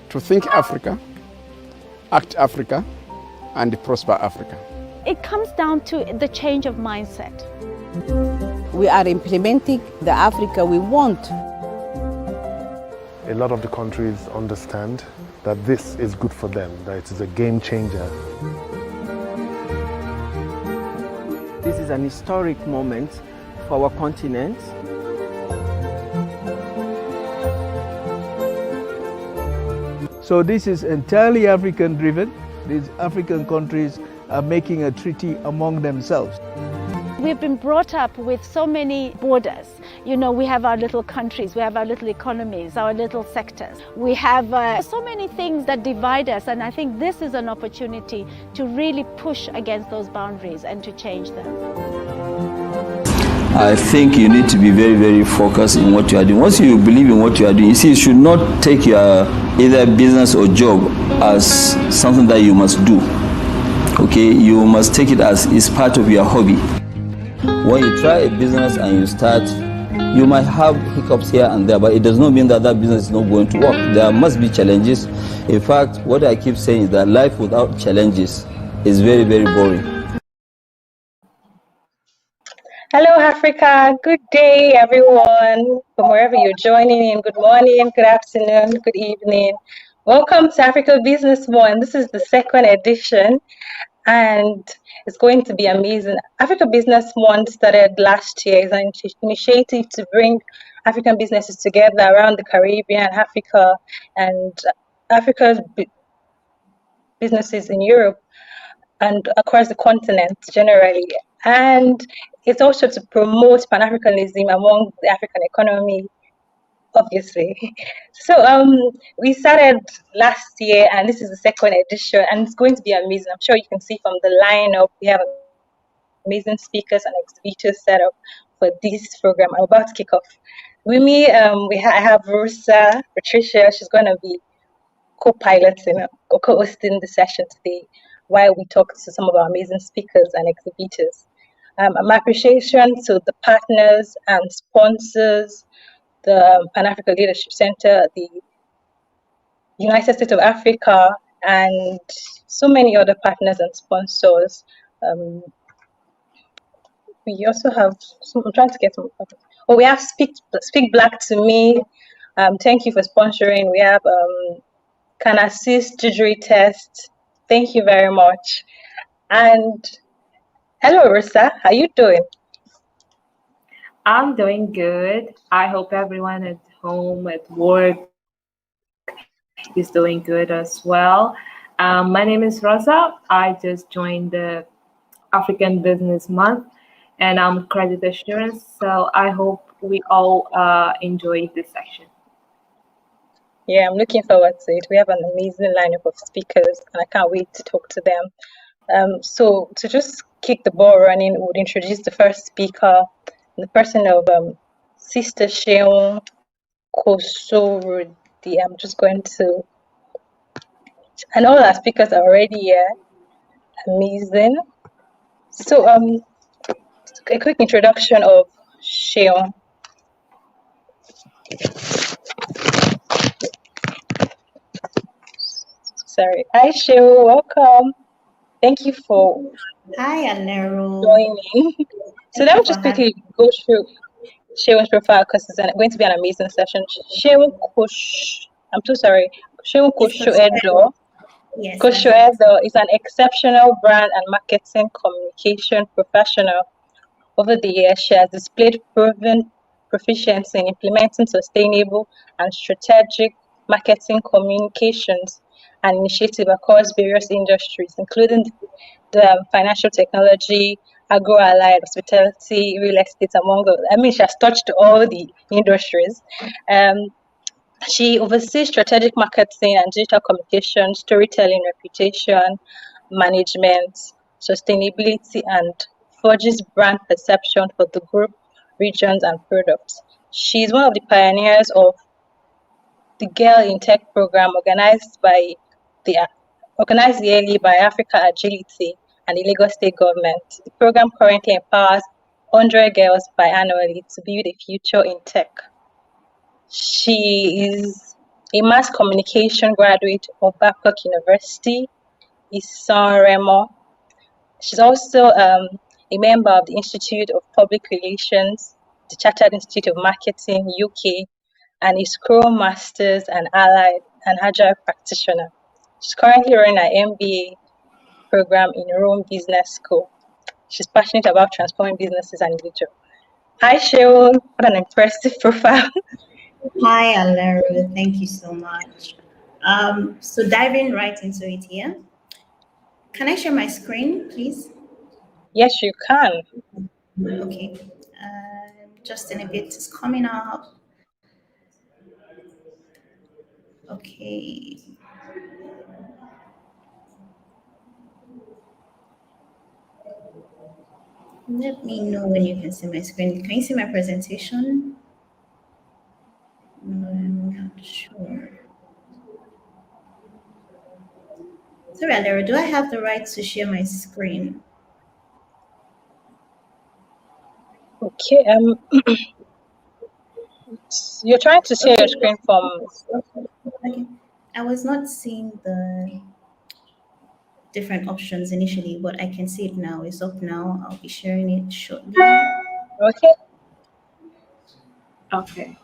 to think Africa, act Africa, and prosper Africa. It comes down to the change of mindset. We are implementing the Africa we want. A lot of the countries understand that this is good for them, that it is a game changer. This is an historic moment for our continent. So this is entirely African driven. These African countries are making a treaty among themselves. We've been brought up with so many borders. You know, we have our little countries, we have our little economies, our little sectors. We have so many things that divide us, and I think this is an opportunity to really push against those boundaries and to change them. I think you need to be very, very focused in what you are doing. Once you believe in what you are doing, you see, you should not take your either business or job as something that you must do. Okay, you must take it as it's part of your hobby. When you try a business and you start, you might have hiccups here and there, but it does not mean that that business is not going to work. There must be challenges. In fact, what I keep saying is that life without challenges is very, very boring. Hello, Africa. Good day, everyone, from wherever you're joining in. Good morning, good afternoon, good evening. Welcome to Africa Business One. This is the second edition, and it's going to be amazing. Africa Business One started last year as an initiative to bring African businesses together around the Caribbean, Africa, and Africa's businesses in Europe and across the continent generally. And it's also to promote Pan-Africanism among the African economy, obviously. So we started last year, and this is the second edition, and it's going to be amazing. I'm sure you can see from the lineup, we have amazing speakers and exhibitors set up for this program. I'm about to kick off. With me, I have Rosa, Patricia. She's going to be co-piloting or co-hosting the session today while we talk to some of our amazing speakers and exhibitors. My appreciation to the partners and sponsors, the Pan-Africa Leadership Center, the United States of Africa, and so many other partners and sponsors. We also have, I'm trying to get some, oh, we have Speak Black to Me. Thank you for sponsoring. We have Can Assist Judgery Test. Thank you very much. And hello, Rosa. How you doing? I'm doing good. I hope everyone at home, at work, is doing good as well. My name is Rosa. I just joined the African Business Month, and I'm credit assurance. So I hope we all enjoy this session. Yeah, I'm looking forward to it. We have an amazing lineup of speakers, and I can't wait to talk to them. So to just kick the ball running, we would introduce the first speaker, the person of Sister Sheon Kosorudi. I'm just going to, and all our speakers are already here. Amazing. So a quick introduction of Sheon. Sorry. Hi, Sheon. Welcome. Thank you for joining. So let me just quickly go through Sheon's profile because it's going to be an amazing session. Sheon Koshoedo. Yes. Koshoedo is an exceptional brand and marketing communication professional. Over the years, she has displayed proven proficiency in implementing sustainable and strategic marketing communications and initiatives across various industries, including the financial technology, agro-allied, hospitality, real estate, among others. I mean, she has touched all the industries. She oversees strategic marketing and digital communication, storytelling, reputation, management, sustainability, and forges brand perception for the group, regions, and products. She is one of the pioneers of the Girl in Tech program organized yearly by Africa Agility and the Lagos State government. The program currently empowers 100 girls biannually to build a future in tech. She is a mass communication graduate of Babcock University, is San Remo. She's also a member of the Institute of Public Relations, the Chartered Institute of Marketing, UK, and a Scrum Masters and Allied and Agile practitioner. She's currently running an MBA program in Rome Business School. She's passionate about transforming businesses and individuals. Hi, Sheol. What an impressive profile. Hi, Alero. Thank you so much. So diving right into it here. Can I share my screen, please? Yes, you can. Okay. Just in a bit, it's coming up. Okay. Let me know when you can see my screen. Can you see my presentation? No, I'm not sure. Sorry, Alera, do I have the right to share my screen? Okay. You're trying to share your screen from. Okay. I was not seeing the different options initially, but I can see it now. It's up now. I'll be sharing it shortly. Okay. Okay.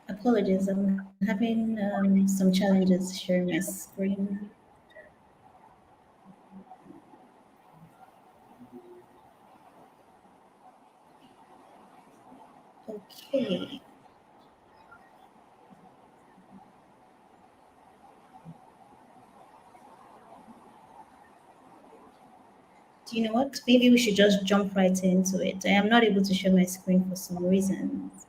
Apologies, I'm having some challenges sharing my screen. Okay. Do you know what? Maybe we should just jump right into it. I am not able to share my screen for some reasons.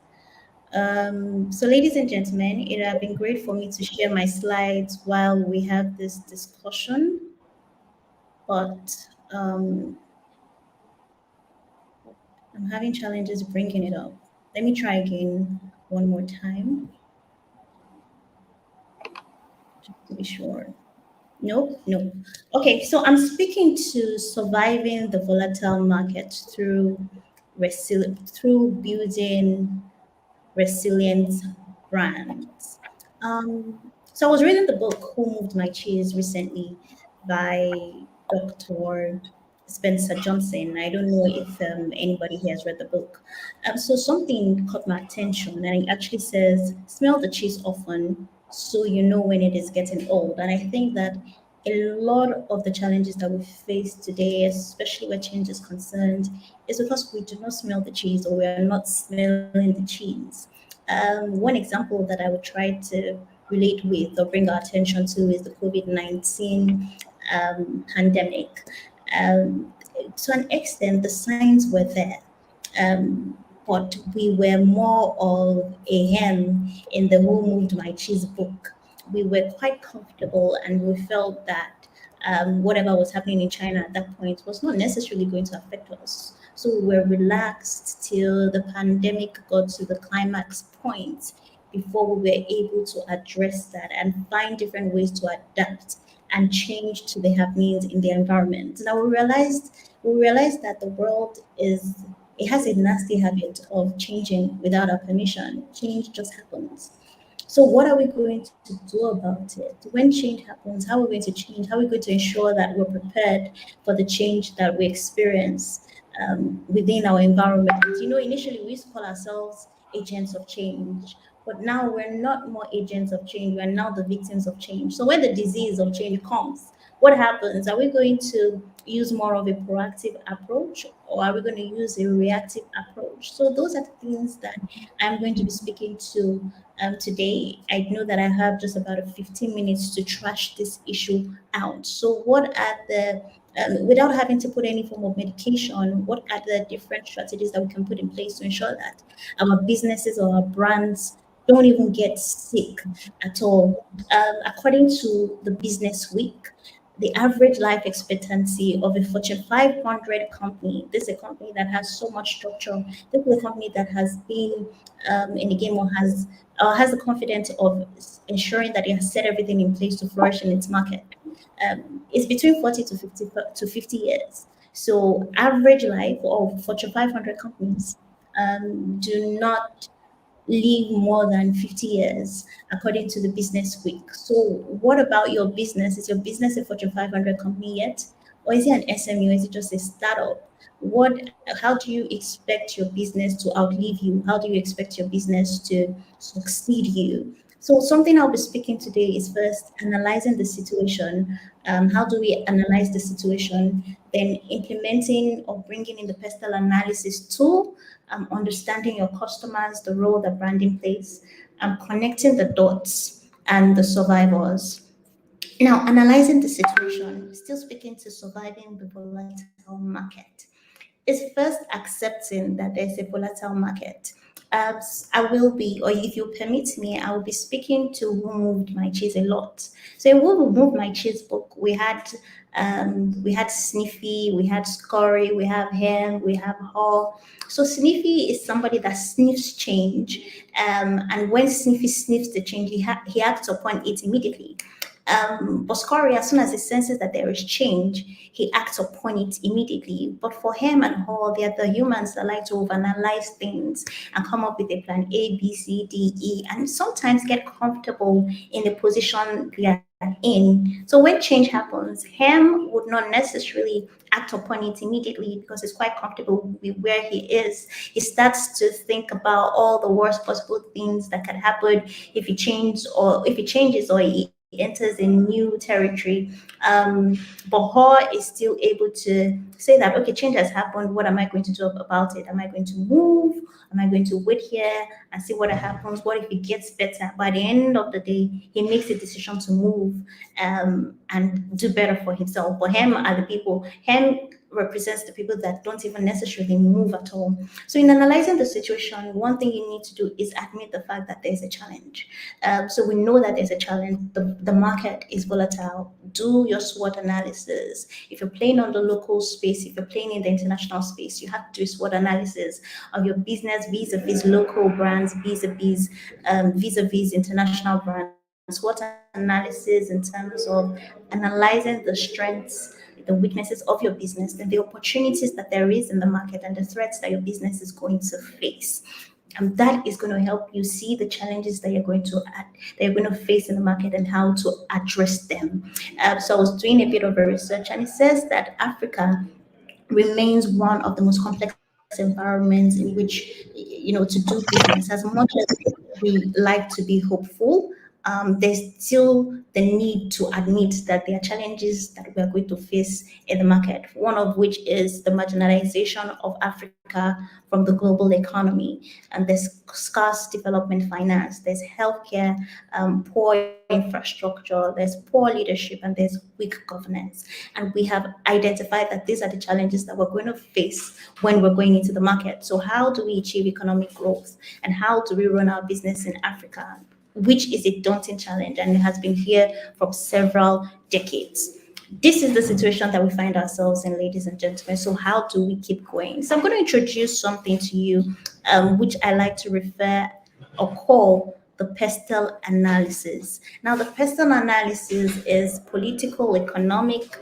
So ladies and gentlemen, it would have been great for me to share my slides while we have this discussion, but I'm having challenges bringing it up. Let me try again one more time, just to be sure. Nope. Okay, so I'm speaking to surviving the volatile market through building resilient brands. So I was reading the book Who Moved My Cheese recently by Dr. Spencer Johnson. I don't know if anybody here has read the book. So something caught my attention, and it actually says, "Smell the cheese often, so you know when it is getting old." And I think that a lot of the challenges that we face today, especially where change is concerned, is because we do not smell the cheese, or we are not smelling the cheese. One example that I would try to relate with or bring our attention to is the COVID-19 pandemic. To an extent, the signs were there, but we were more of a hen in the Who Moved My Cheese book. We were quite comfortable, and we felt that whatever was happening in China at that point was not necessarily going to affect us. So we were relaxed till the pandemic got to the climax point before we were able to address that and find different ways to adapt and change to the happenings in the environment. Now we realized that the world it has a nasty habit of changing without our permission. Change just happens. So what are we going to do about it? When change happens, how are we going to change? How are we going to ensure that we're prepared for the change that we experience within our environment? Initially we used to call ourselves agents of change, but now we're not more agents of change. We're now the victims of change. So when the disease of change comes, what happens? Are we going to use more of a proactive approach, or are we going to use a reactive approach? So those are the things that I'm going to be speaking to today. I know that I have just about 15 minutes to trash this issue out. So what are the without having to put any form of medication, what are the different strategies that we can put in place to ensure that our businesses or our brands don't even get sick at all? According to the Business Week, the average life expectancy of a Fortune 500 company. This is a company that has so much structure. This is a company that has been in the game, or has the confidence of ensuring that it has set everything in place to flourish in its market. It's between 40 to 50 years. So average life of Fortune 500 companies do not live more than 50 years, according to the Business Week. So, what about your business? Is your business a Fortune 500 company yet? Or is it an SME? Or is it just a startup? How do you expect your business to outlive you? How do you expect your business to succeed you? So, something I'll be speaking today is first analyzing the situation. How do we analyze the situation? Then implementing or bringing in the pestle analysis tool, understanding your customers, the role that branding plays, connecting the dots and the survivors. Now, analyzing the situation, still speaking to surviving the volatile market, is first accepting that there's a volatile market. I will be, or if you permit me, I will be speaking to Who Moved My Cheese a lot. So in Who Moved My Cheese book, we had Sniffy, we had Scurry, we have him, we have Haw. So Sniffy is somebody that sniffs change, and when Sniffy sniffs the change, he acts upon it immediately. But Scurry, as soon as he senses that there is change, he acts upon it immediately. But for him and Hall, they are the humans that like to overanalyze things and come up with a plan A, B, C, D, E, and sometimes get comfortable in the position they are in. So when change happens, him would not necessarily act upon it immediately because he's quite comfortable with where he is. He starts to think about all the worst possible things that could happen if he changes, or he enters a new territory. But Haw is still able to say that, okay, change has happened. What am I going to do about it? Am I going to move? Am I going to wait here and see what happens? What if it gets better? By the end of the day, he makes a decision to move and do better for himself. But him are the people, him represents the people that don't even necessarily move at all. So in analyzing the situation, one thing you need to do is admit the fact that there's a challenge. So we know that there's a challenge. The market is volatile. Do your SWOT analysis. If you're playing on the local space, if you're playing in the international space, you have to do a SWOT analysis of your business vis-a-vis local brands, vis-a-vis international brands. SWOT analysis in terms of analyzing the strengths, the weaknesses of your business, and the opportunities that there is in the market, and the threats that your business is going to face. And that is going to help you see the challenges that you're going to face in the market and how to address them. So I was doing a bit of a research, and it says that Africa remains one of the most complex environments in which, to do business. As much as we like to be hopeful, there's still the need to admit that there are challenges that we're going to face in the market, one of which is the marginalization of Africa from the global economy. And there's scarce development finance, there's healthcare, poor infrastructure, there's poor leadership, and there's weak governance. And we have identified that these are the challenges that we're going to face when we're going into the market. So how do we achieve economic growth, and how do we run our business in Africa, which is a daunting challenge, and it has been here for several decades. This is the situation that we find ourselves in, ladies and gentlemen. So how do we keep going? So I'm going to introduce something to you, which I like to refer or call the pestle analysis. Now, the pestle analysis is political, economic,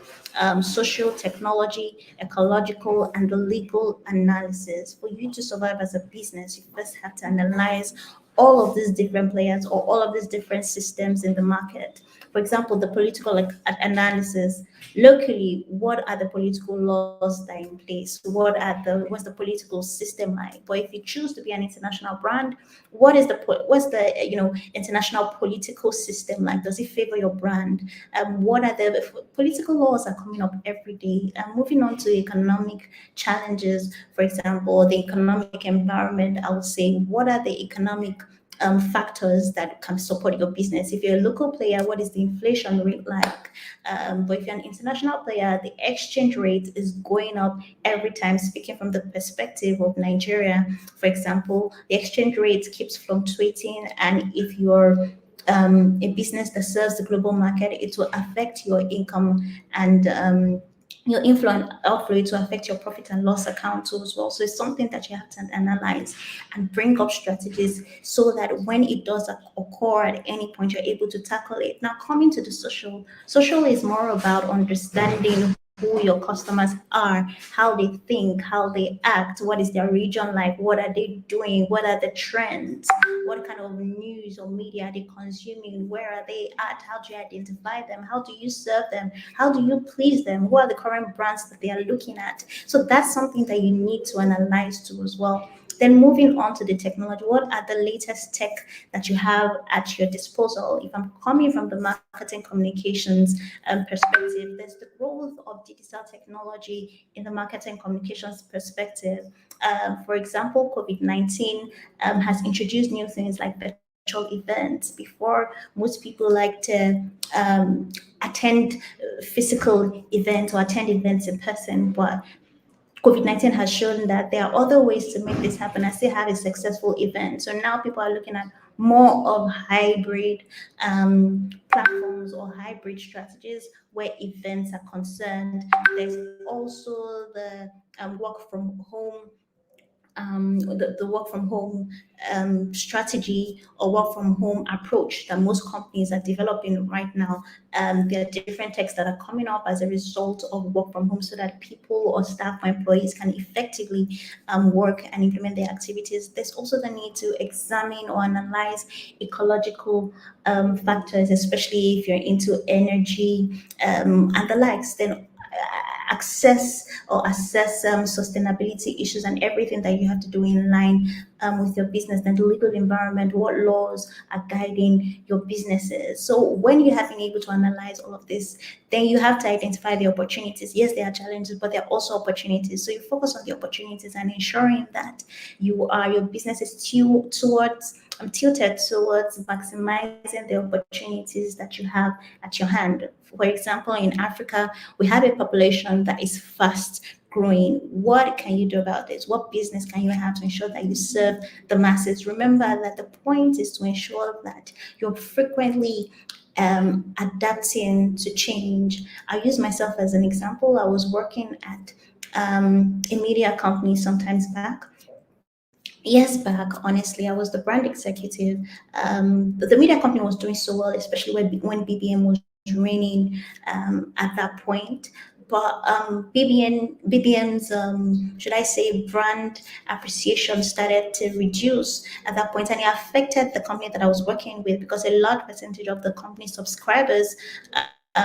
social, technology, ecological, and the legal analysis. For you to survive as a business, you first have to analyze all of these different players or all of these different systems in the market. For example, the political analysis. Locally, what are the political laws that are in place? What's the political system like? But if you choose to be an international brand, what's the international political system like? Does it favor your brand? What are the political laws are coming up every day? Moving on to economic challenges, for example, the economic environment, I would say, what are the economic factors that can support your business? If you're a local player, what is the inflation rate like? But if you're an international player, the exchange rate is going up every time. Speaking from the perspective of Nigeria, for example, the exchange rate keeps fluctuating, and if you're a business that serves the global market, it will affect your income and your inflow and outflow. It will affect your profit and loss account too as well. So it's something that you have to analyze and bring up strategies so that when it does occur at any point, you're able to tackle it. Now, coming to the social is more about understanding who your customers are, how they think, how they act, what is their region like, what are they doing, what are the trends, what kind of news or media are they consuming, where are they at, how do you identify them, how do you serve them, how do you please them, who are the current brands that they are looking at. So that's something that you need to analyze too as well. Then moving on to the technology, what are the latest tech that you have at your disposal? If I'm coming from the marketing communications perspective, there's the growth of digital technology in the marketing communications perspective. For example, COVID-19 has introduced new things like virtual events. Before, most people like to attend physical events or attend events in person, but COVID-19 has shown that there are other ways to make this happen and still have a successful event. So now people are looking at more of hybrid platforms or hybrid strategies where events are concerned. There's also the work from home the work from home strategy or work from home approach that most companies are developing right now. There are different techs that are coming up as a result of work from home so that people or staff or employees can effectively work and implement their activities. There's also the need to examine or analyze ecological factors, especially if you're into energy and the likes. Then assess sustainability issues and everything that you have to do in line with your business, then the legal environment, what laws are guiding your businesses. So when you have been able to analyze all of this, then you have to identify the opportunities. Yes, there are challenges, but there are also opportunities. So you focus on the opportunities and ensuring that your business is tilted towards maximizing the opportunities that you have at your hand. For example, in Africa, we have a population that is fast growing. What can you do about this? What business can you have to ensure that you serve the masses? Remember that the point is to ensure that you're frequently adapting to change. I'll use myself as an example. I was working at a media company sometimes back. Years back, honestly, I was the brand executive. The media company was doing so well, especially when BBM was reigning at that point. But BBM's, should I say, brand appreciation started to reduce at that point, and it affected the company that I was working with because a large percentage of the company's subscribers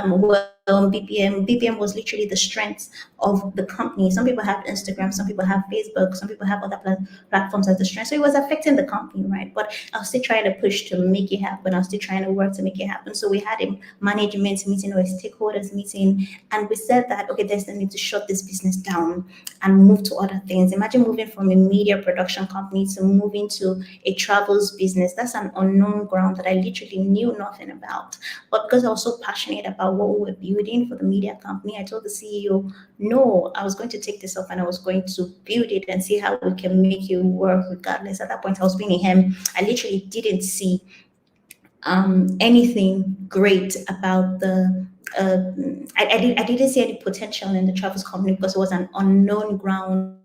were on BBM. BBM was literally the strength of the company. Some people have Instagram, some people have Facebook, some people have other platforms as the strength. So it was affecting the company, right? But I was still trying to push to make it happen. I was still trying to work to make it happen. So we had a management meeting or a stakeholders meeting, and we said that, okay, there's the need to shut this business down and move to other things. Imagine moving from a media production company to moving to a travels business. That's an unknown ground that I literally knew nothing about. But because I was so passionate about what we were building for the media company, I told the CEO, no, I was going to take this up and I was going to build it and see how we can make it work regardless. At that point, I was being him. I literally didn't see anything great about the I didn't see any potential in the travels company because it was an unknown ground.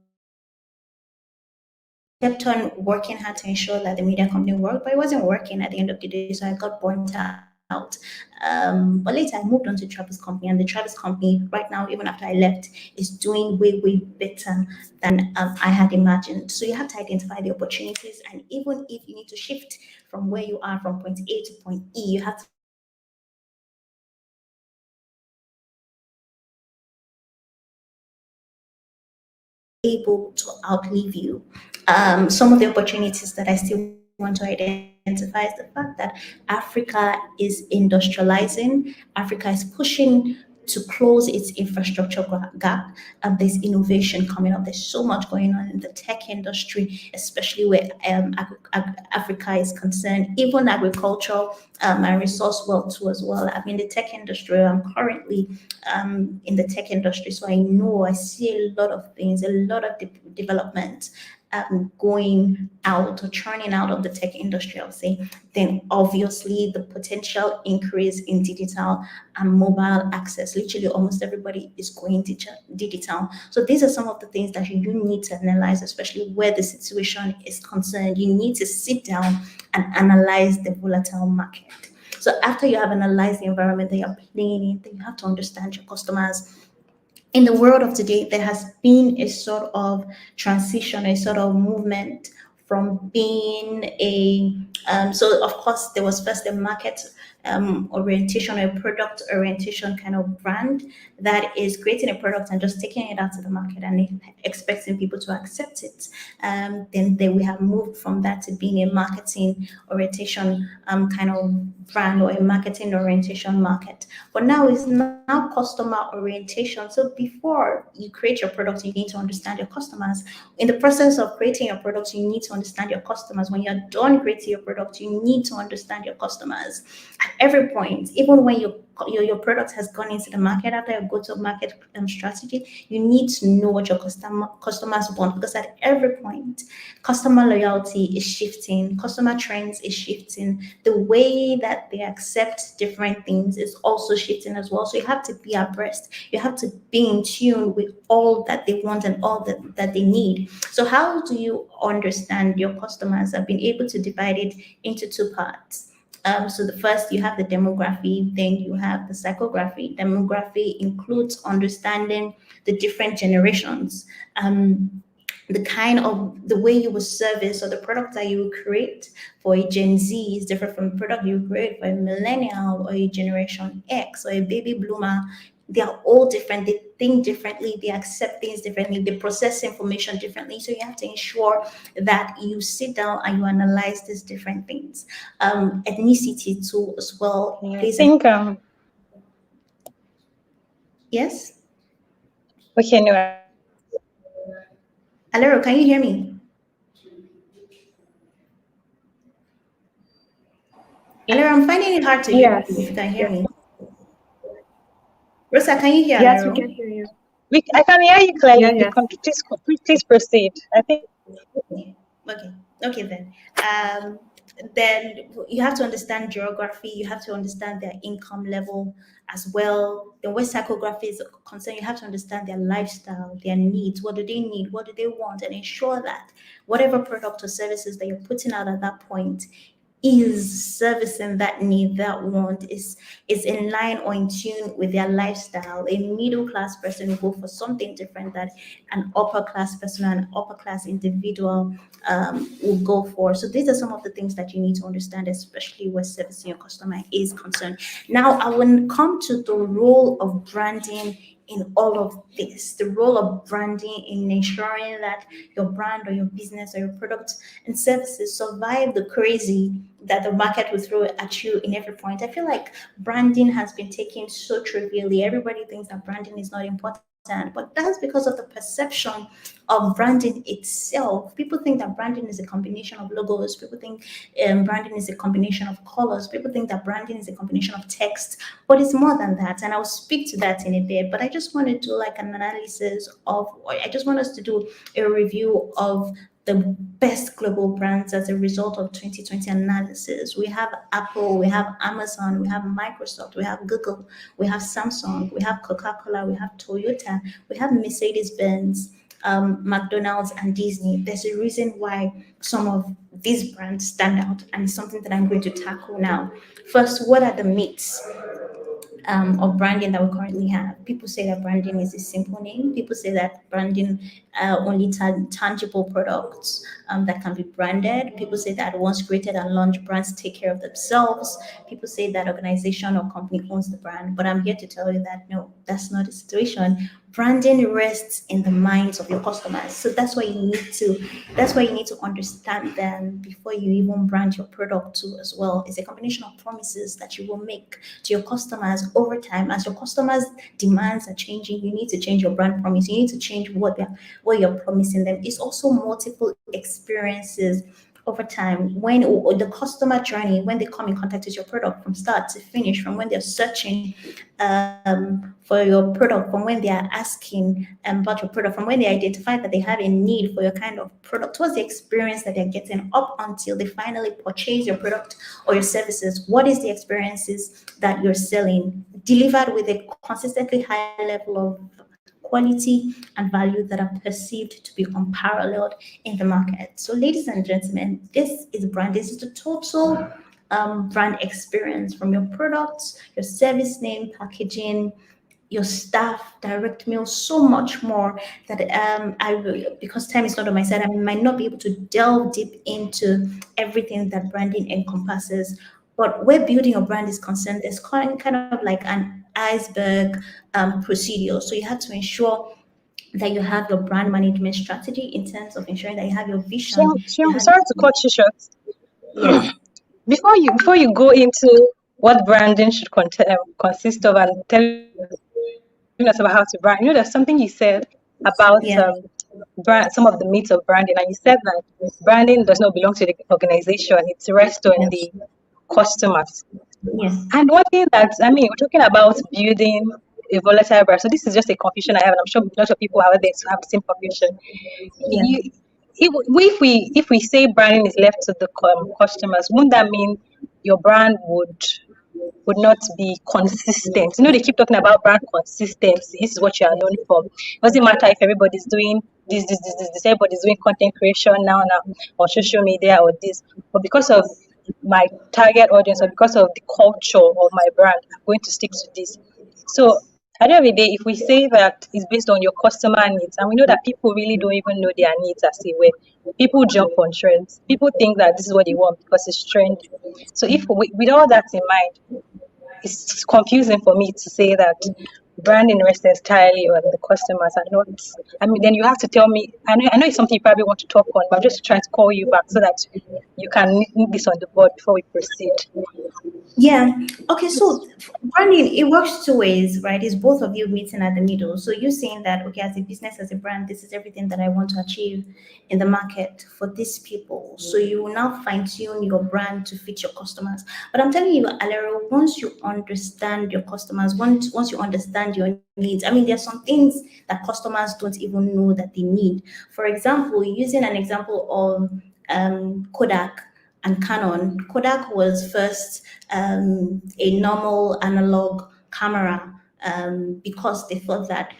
Kept on working hard to ensure that the media company worked, but it wasn't working at the end of the day, so I got burnt out. But later I moved on to Travis Company, and the Travis Company right now, even after I left, is doing way better than I had imagined. So you have to identify the opportunities, and even if you need to shift from where you are from point A to point E, you have to able to outlive you. Some of the opportunities that I still want to identify is the fact that Africa is industrializing. Africa is pushing to close its infrastructure gap. There's innovation coming up. There's so much going on in the tech industry, especially where Africa is concerned. Even agriculture and resource wealth too as well. I'm in the tech industry. I'm currently in the tech industry, so I see a lot of things, a lot of development. going out or churning out of the tech industry, I'll say, then obviously the potential increase in digital and mobile access. Literally almost everybody is going digital. So these are some of the things that you need to analyze, especially where the situation is concerned. You need to sit down and analyze the volatile market. So after you have analyzed the environment that you're playing in, then you have to understand your customers. In the world of today, there has been a sort of transition, a sort of movement from being so of course there was first a market orientation, a product orientation kind of brand that is creating a product and just taking it out to the market and expecting people to accept it. Then we have moved from that to being a marketing orientation kind of brand or a marketing orientation market. But now it's now customer orientation. So before you create your product, you need to understand your customers. In the process of creating your product, you need to understand your customers. When you're done creating your product, you need to understand your customers. At every point, even when your product has gone into the market, after your go-to-market strategy, you need to know what your customers want, because at every point, customer loyalty is shifting, customer trends is shifting, the way that they accept different things is also shifting as well. So you have to be abreast, you have to be in tune with all that they want and all that they need. So how do you understand your customers? I've been able to divide it into two parts. So the first, you have the demography, then you have the psychography. Demography includes understanding the different generations, the way you will service or the product that you will create for a Gen Z is different from the product you create for a millennial or a Generation X or a baby bloomer. They are all different. They think differently. They accept things differently. They process information differently. So you have to ensure that you sit down and you analyze these different things. Ethnicity too, as well. I think Yes. okay. No, Alero, can you hear me? Alero, I'm finding it hard to hear you if you can hear me. Rosa, can you hear Yes, Alero? we can hear you. I can hear you clearly. Yeah, You can please proceed. I think. Okay then. Then you have to understand geography, you have to understand their income level as well. The way psychography is concerned, you have to understand their lifestyle, their needs. What do they need? What do they want? And ensure that whatever product or services that you're putting out at that point is servicing that need, that want, is in line or in tune with their lifestyle. A middle class person will go for something different that an upper class person and an upper class individual will go for. So these are some of the things that you need to understand, especially where servicing your customer is concerned. Now, I will come to the role of branding in all of this, the role of branding in ensuring that your brand or your business or your products and services survive the crazy that the market will throw at you in every point. I feel like branding has been taken so trivially. Everybody thinks that branding is not important, but that's because of the perception of branding itself. People think that branding is a combination of logos. People think branding is a combination of colors. People think that branding is a combination of text, but it's more than that. And I'll speak to that in a bit. But I just want to do like an analysis I just want us to do a review of the best global brands as a result of 2020 analysis. We have Apple, we have Amazon, we have Microsoft, we have Google, we have Samsung, we have Coca-Cola, we have Toyota, we have Mercedes-Benz, McDonald's and Disney. There's a reason why some of these brands stand out, and it's something that I'm going to tackle now. First, what are the myths of branding that we currently have? People say that branding is a simple name. People say that branding only tangible products that can be branded. People say that once created and launched, brands take care of themselves. People say that organization or company owns the brand. But I'm here to tell you that no, that's not the situation. Branding rests in the minds of your customers. So that's why you need to understand them before you even brand your product too as well. It's a combination of promises that you will make to your customers over time. As your customers' demands are changing, you need to change your brand promise. You need to change what you're promising them. It's also multiple experiences over time, when or the customer journey, when they come in contact with your product from start to finish, from when they're searching for your product, from when they are asking about your product, from when they identify that they have a need for your kind of product, what's the experience that they're getting up until they finally purchase your product or your services? What is the experiences that you're selling, delivered with a consistently high level of quality and value that are perceived to be unparalleled in the market? So, ladies and gentlemen, this is brand. This is the total brand experience, from your products, your service name, packaging, your staff, direct mail, so much more that I will, because time is not on my side, I might not be able to delve deep into everything that branding encompasses. But where building a brand is concerned, there's kind of like an iceberg procedure. So you have to ensure that you have your brand management strategy in terms of ensuring that you have your vision. Sorry to cut you short. Yeah. Before you go into what branding should consist of and telling us about how to brand, there's something you said about some of the myths of branding, and you said that branding does not belong to the organization; it rests on the customers. Yes. And one thing that we're talking about building a volatile brand. So this is just a confusion I have, and I'm sure lots of people out there have the same confusion. Yeah. If we say branding is left to the customers, wouldn't that mean your brand would not be consistent? They keep talking about brand consistency. This is what you are known for. It doesn't matter if everybody's doing this. Everybody's doing content creation now on social media or this, but because of my target audience or because of the culture of my brand, I'm going to stick to this. So at the end of the day, if we say that it's based on your customer needs, and we know that people really don't even know their needs as they were, people jump on trends. People think that this is what they want because it's trendy. So if with all that in mind, it's confusing for me to say that branding rests entirely on the customers and not. Then you have to tell me. I know it's something you probably want to talk on, but I'm just trying to call you back so that you can move this on the board before we proceed. Yeah. Okay. So branding, it works two ways, right? It's both of you meeting at the middle. So you're saying that, okay, as a business, as a brand, this is everything that I want to achieve in the market for these people. So you will now fine tune your brand to fit your customers. But I'm telling you, Alero, once you understand your customers, once you understand your needs, there's some things that customers don't even know that they need. For example, using an example of Kodak and Canon. Kodak was first a normal analog camera because they thought that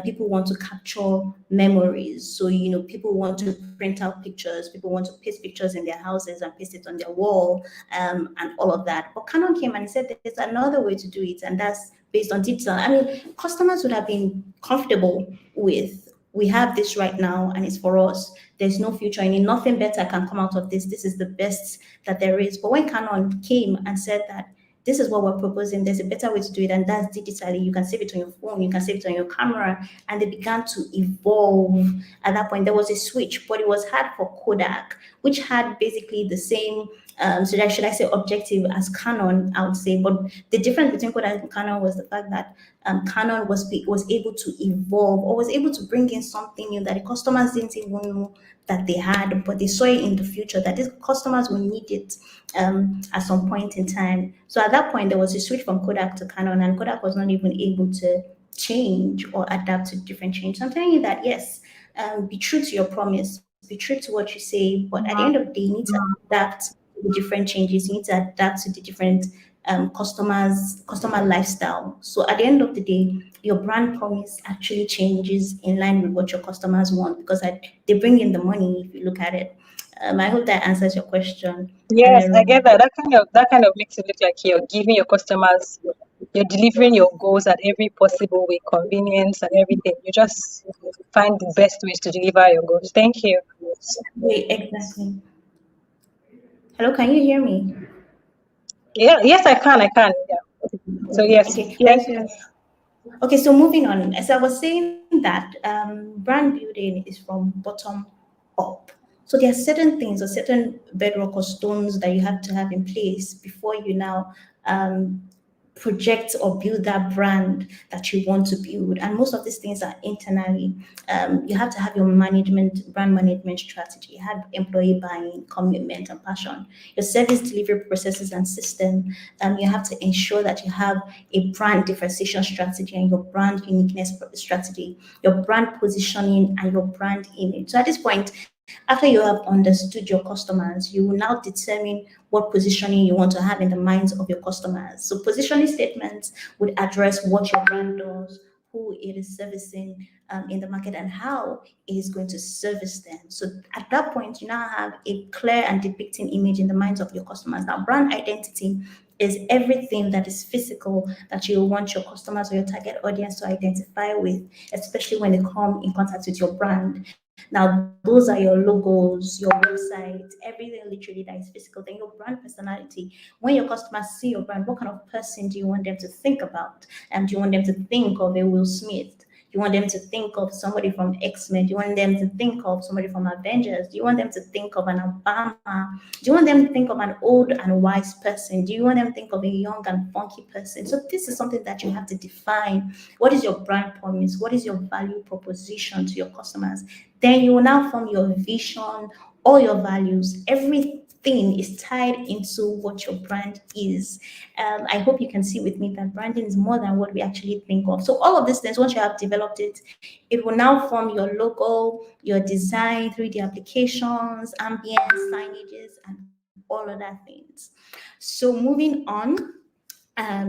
people want to capture memories. So, people want to print out pictures, people want to paste pictures in their houses and paste it on their wall and all of that. But Canon came and said there's another way to do it, and that's based on digital. Customers would have been comfortable with, we have this right now and it's for us. There's no future in it. Nothing better can come out of this. This is the best that there is. But when Canon came and said that this is what we're proposing, there's a better way to do it, and that's digitally. You can save it on your phone, you can save it on your camera, and they began to evolve. At that point, there was a switch, but it was hard for Kodak, which had basically the same, should I say, objective as Canon, I would say. But the difference between Kodak and Canon was the fact that Canon was able to evolve, or was able to bring in something new that the customers didn't even know that they had, but they saw it in the future that these customers will need it at some point in time. So at that point, there was a switch from Kodak to Canon, and Kodak was not even able to change or adapt to different changes. So I'm telling you that, yes, be true to your promise, be true to what you say, but at the end of the day, you need to adapt to the different changes. You need to adapt to the different customer lifestyle. So at the end of the day, your brand promise actually changes in line with what your customers want, because they bring in the money if you look at it. I hope that answers your question. Yes, I get that. That kind of makes it look like you're giving your customers, you're delivering your goals at every possible way, convenience and everything. You just find the best ways to deliver your goals. Thank you. Wait, exactly. Hello, can you hear me? Yeah, yes, I can. Yeah. So yes, okay. thank you. Okay, so moving on. As I was saying that brand building is from bottom up. So there are certain things or certain bedrock or stones that you have to have in place before you now project or build that brand that you want to build. And most of these things are internally. You have to have your brand management strategy, you have employee buy-in, commitment, and passion, your service delivery processes and system. You have to ensure that you have a brand differentiation strategy and your brand uniqueness strategy, your brand positioning, and your brand image. So at this point, after you have understood your customers, you will now determine what positioning you want to have in the minds of your customers. So positioning statements would address what your brand does, who it is servicing in the market, and how it is going to service them. So at that point, you now have a clear and depicting image in the minds of your customers. Now, brand identity is everything that is physical that you want your customers or your target audience to identify with, especially when they come in contact with your brand. Now, those are your logos, your website, everything literally that is physical. Then your brand personality. When your customers see your brand, what kind of person do you want them to think about? Do you want them to think of a Will Smith? Do you want them to think of somebody from X-Men? Do you want them to think of somebody from Avengers? Do you want them to think of an Obama? Do you want them to think of an old and wise person? Do you want them to think of a young and funky person? So this is something that you have to define. What is your brand promise? What is your value proposition to your customers? Then you will now form your vision, all your values, everything is tied into what your brand is. I hope you can see with me that branding is more than what we actually think of. So all of these things, once you have developed it, it will now form your logo, your design, 3D applications, ambience, signages, and all other things. So moving on,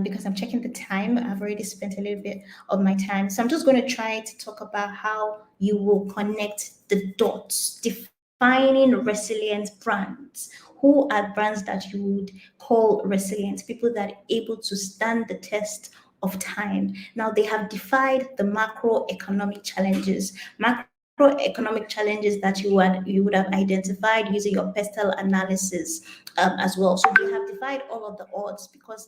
because I'm checking the time, I've already spent a little bit of my time. So I'm just going to try to talk about how you will connect the dots, defining resilient brands. Who are brands that you would call resilient? People that are able to stand the test of time. Now, they have defied the macroeconomic challenges. Macroeconomic challenges that you would have identified using your pestle analysis as well. So they have defied all of the odds because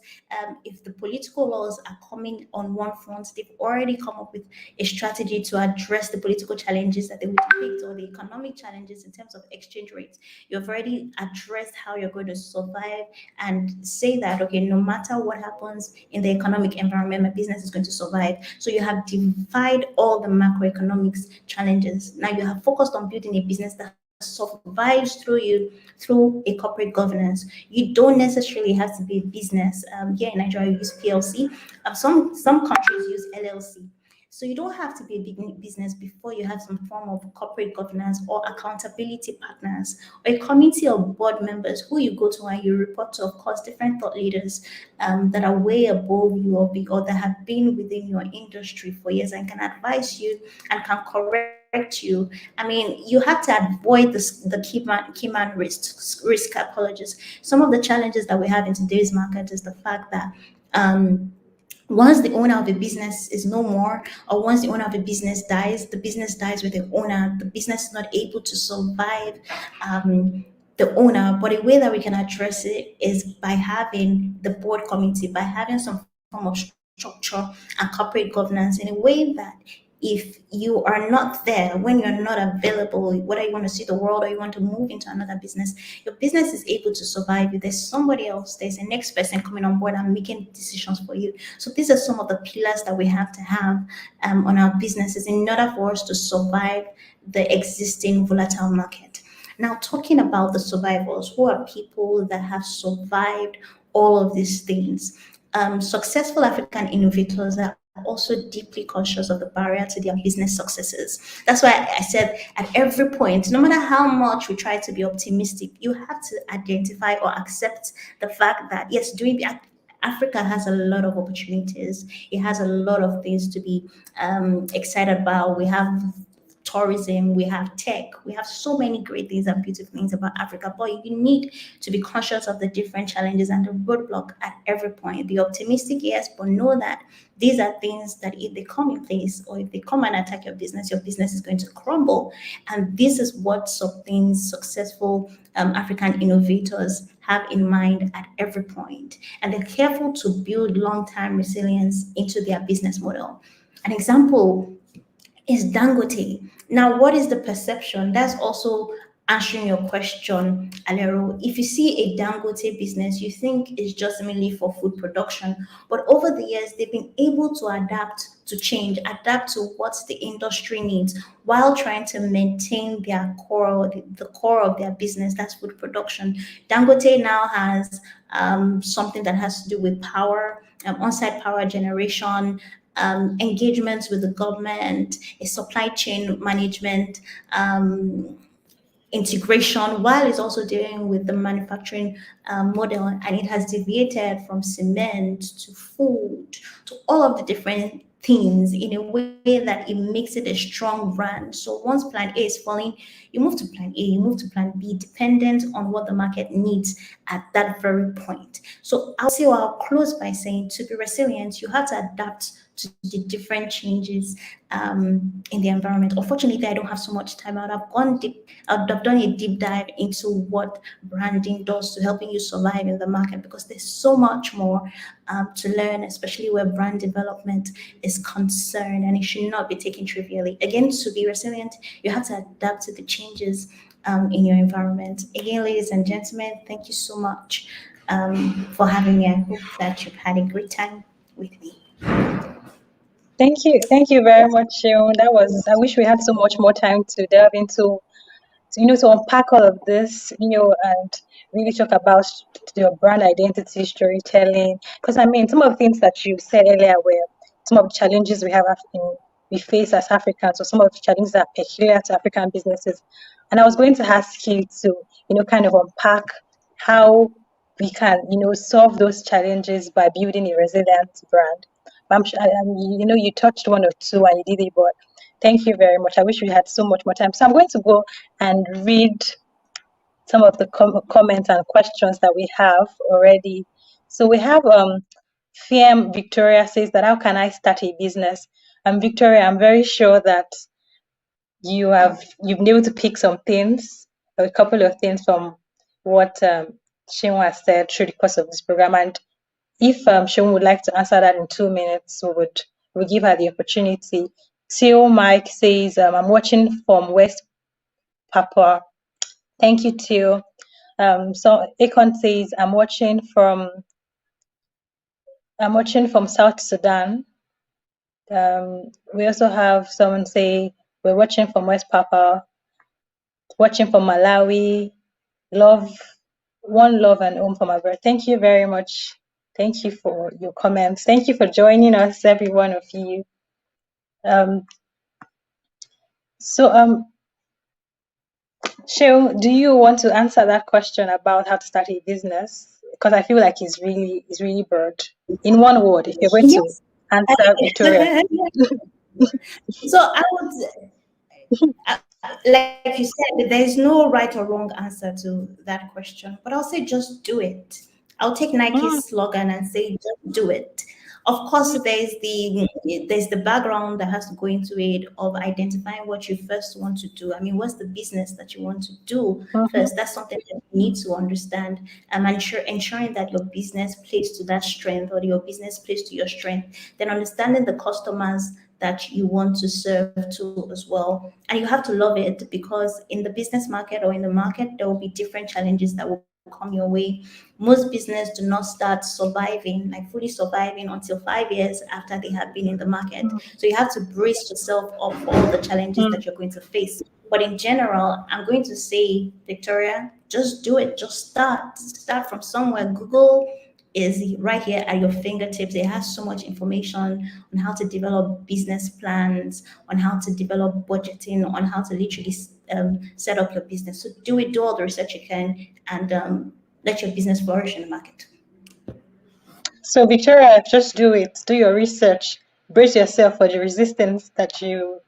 if the political laws are coming on one front, they've already come up with a strategy to address the political challenges that they would depict, or the economic challenges in terms of exchange rates. You've already addressed how you're going to survive and say that, okay, no matter what happens in the economic environment, my business is going to survive. So you have defied all the macroeconomics challenges. Now you have focused on building a business that survives through a corporate governance. You don't necessarily have to be a business. Here in Nigeria, we use PLC. Some countries use LLC. So you don't have to be a big business before you have some form of corporate governance or accountability partners or a committee of board members who you go to and you report to, of course, different thought leaders that are way above you or that have been within your industry for years and can advise you and can correct you. I mean, you have to avoid the key man risk apologies. Some of the challenges that we have in today's market is the fact that once the owner of a business is no more, or once the owner of a business dies, the business dies with the owner. The business is not able to survive the owner. But a way that we can address it is by having the board committee, by having some form of structure and corporate governance in a way that if you are not there, when you're not available, whether you want to see the world or you want to move into another business, your business is able to survive. If there's somebody else, there's a next person coming on board and making decisions for you. So these are some of the pillars that we have to have on our businesses in order for us to survive the existing volatile market. Now, talking about the survivors, who are people that have survived all of these things? Successful African innovators are also deeply conscious of the barrier to their business successes. That's why I said at every point, no matter how much we try to be optimistic, you have to identify or accept the fact that, yes, Africa has a lot of opportunities. It has a lot of things to be excited about. We have tourism, we have tech, we have so many great things and beautiful things about Africa, but you need to be conscious of the different challenges and the roadblock at every point. Be optimistic, yes, but know that these are things that if they come in place or if they come and attack your business is going to crumble. And this is what some things successful African innovators have in mind at every point. And they're careful to build long-term resilience into their business model. An example is Dangote. Now, what is the perception? That's also answering your question, Alero, if you see a Dangote business, you think it's just mainly for food production. But over the years, they've been able to adapt to change, adapt to what the industry needs while trying to maintain their core, the core of their business, that's food production. Dangote now has something that has to do with power, on-site power generation, engagements with the government, a supply chain management, integration, while it's also dealing with the manufacturing model, and it has deviated from cement to food to all of the different things in a way that it makes it a strong brand. So once plan A is falling, you move to plan A, you move to plan B, dependent on what the market needs at that very point. So I'll close by saying, to be resilient, you have to adapt to the different changes in the environment. Unfortunately, I don't have so much time. I've done a deep dive into what branding does to helping you survive in the market, because there's so much more to learn, especially where brand development is concerned, and it should not be taken trivially. Again, to be resilient, you have to adapt to the changes in your environment. Again, ladies and gentlemen, thank you so much for having me. I hope that you've had a great time with me. Thank you very much, Sharon. That was. I wish we had so much more time to delve into, to unpack all of this, and really talk about your brand identity, storytelling. Because I mean, some of the things that you said earlier were some of the challenges we face as Africans, or some of the challenges that are peculiar to African businesses. And I was going to ask you to, kind of unpack how we can, solve those challenges by building a resilient brand. I'm sure, you touched one or two and you did it, but thank you very much. I wish we had so much more time. So I'm going to go and read some of the comments and questions that we have already. So we have Fiem Victoria says that, how can I start a business? And Victoria, I'm very sure that you've been able to pick some things, a couple of things from what Shinwa has said through the course of this program. And if Sean would like to answer that in 2 minutes, we'll give her the opportunity. Theo Mike says, I'm watching from West Papua. Thank you, Theo. So Akon says, I'm watching from South Sudan. We also have someone say, we're watching from West Papua, watching from Malawi. One love and home from my birth. Thank you very much. Thank you for your comments. Thank you for joining us, every one of you. Sheil, do you want to answer that question about how to start a business? Because I feel like it's really broad. In one word, if you're going to answer Victoria. So I would, like you said, there's no right or wrong answer to that question, but I'll say just do it. I'll take Nike's slogan and say just do it. Of course, there's the background that has to go into it of identifying what you first want to do. I mean, what's the business that you want to do first? That's something that you need to understand, and ensuring that your business plays to that strength, or your business plays to your strength. Then understanding the customers that you want to serve to as well. And you have to love it, because in the business market or in the market, there will be different challenges that will come your way. Most business do not start surviving, like fully surviving, until 5 years after they have been in the market. So you have to brace yourself up for all the challenges that you're going to face. But in general, I'm going to say, Victoria, just do it. Just start from somewhere. Google is right here at your fingertips. It has so much information on how to develop business plans, on how to develop budgeting, on how to literally set up your business. So do all the research you can, and let your business flourish in the market. So Victoria, just do it. Do your research. Brace yourself for the resistance that you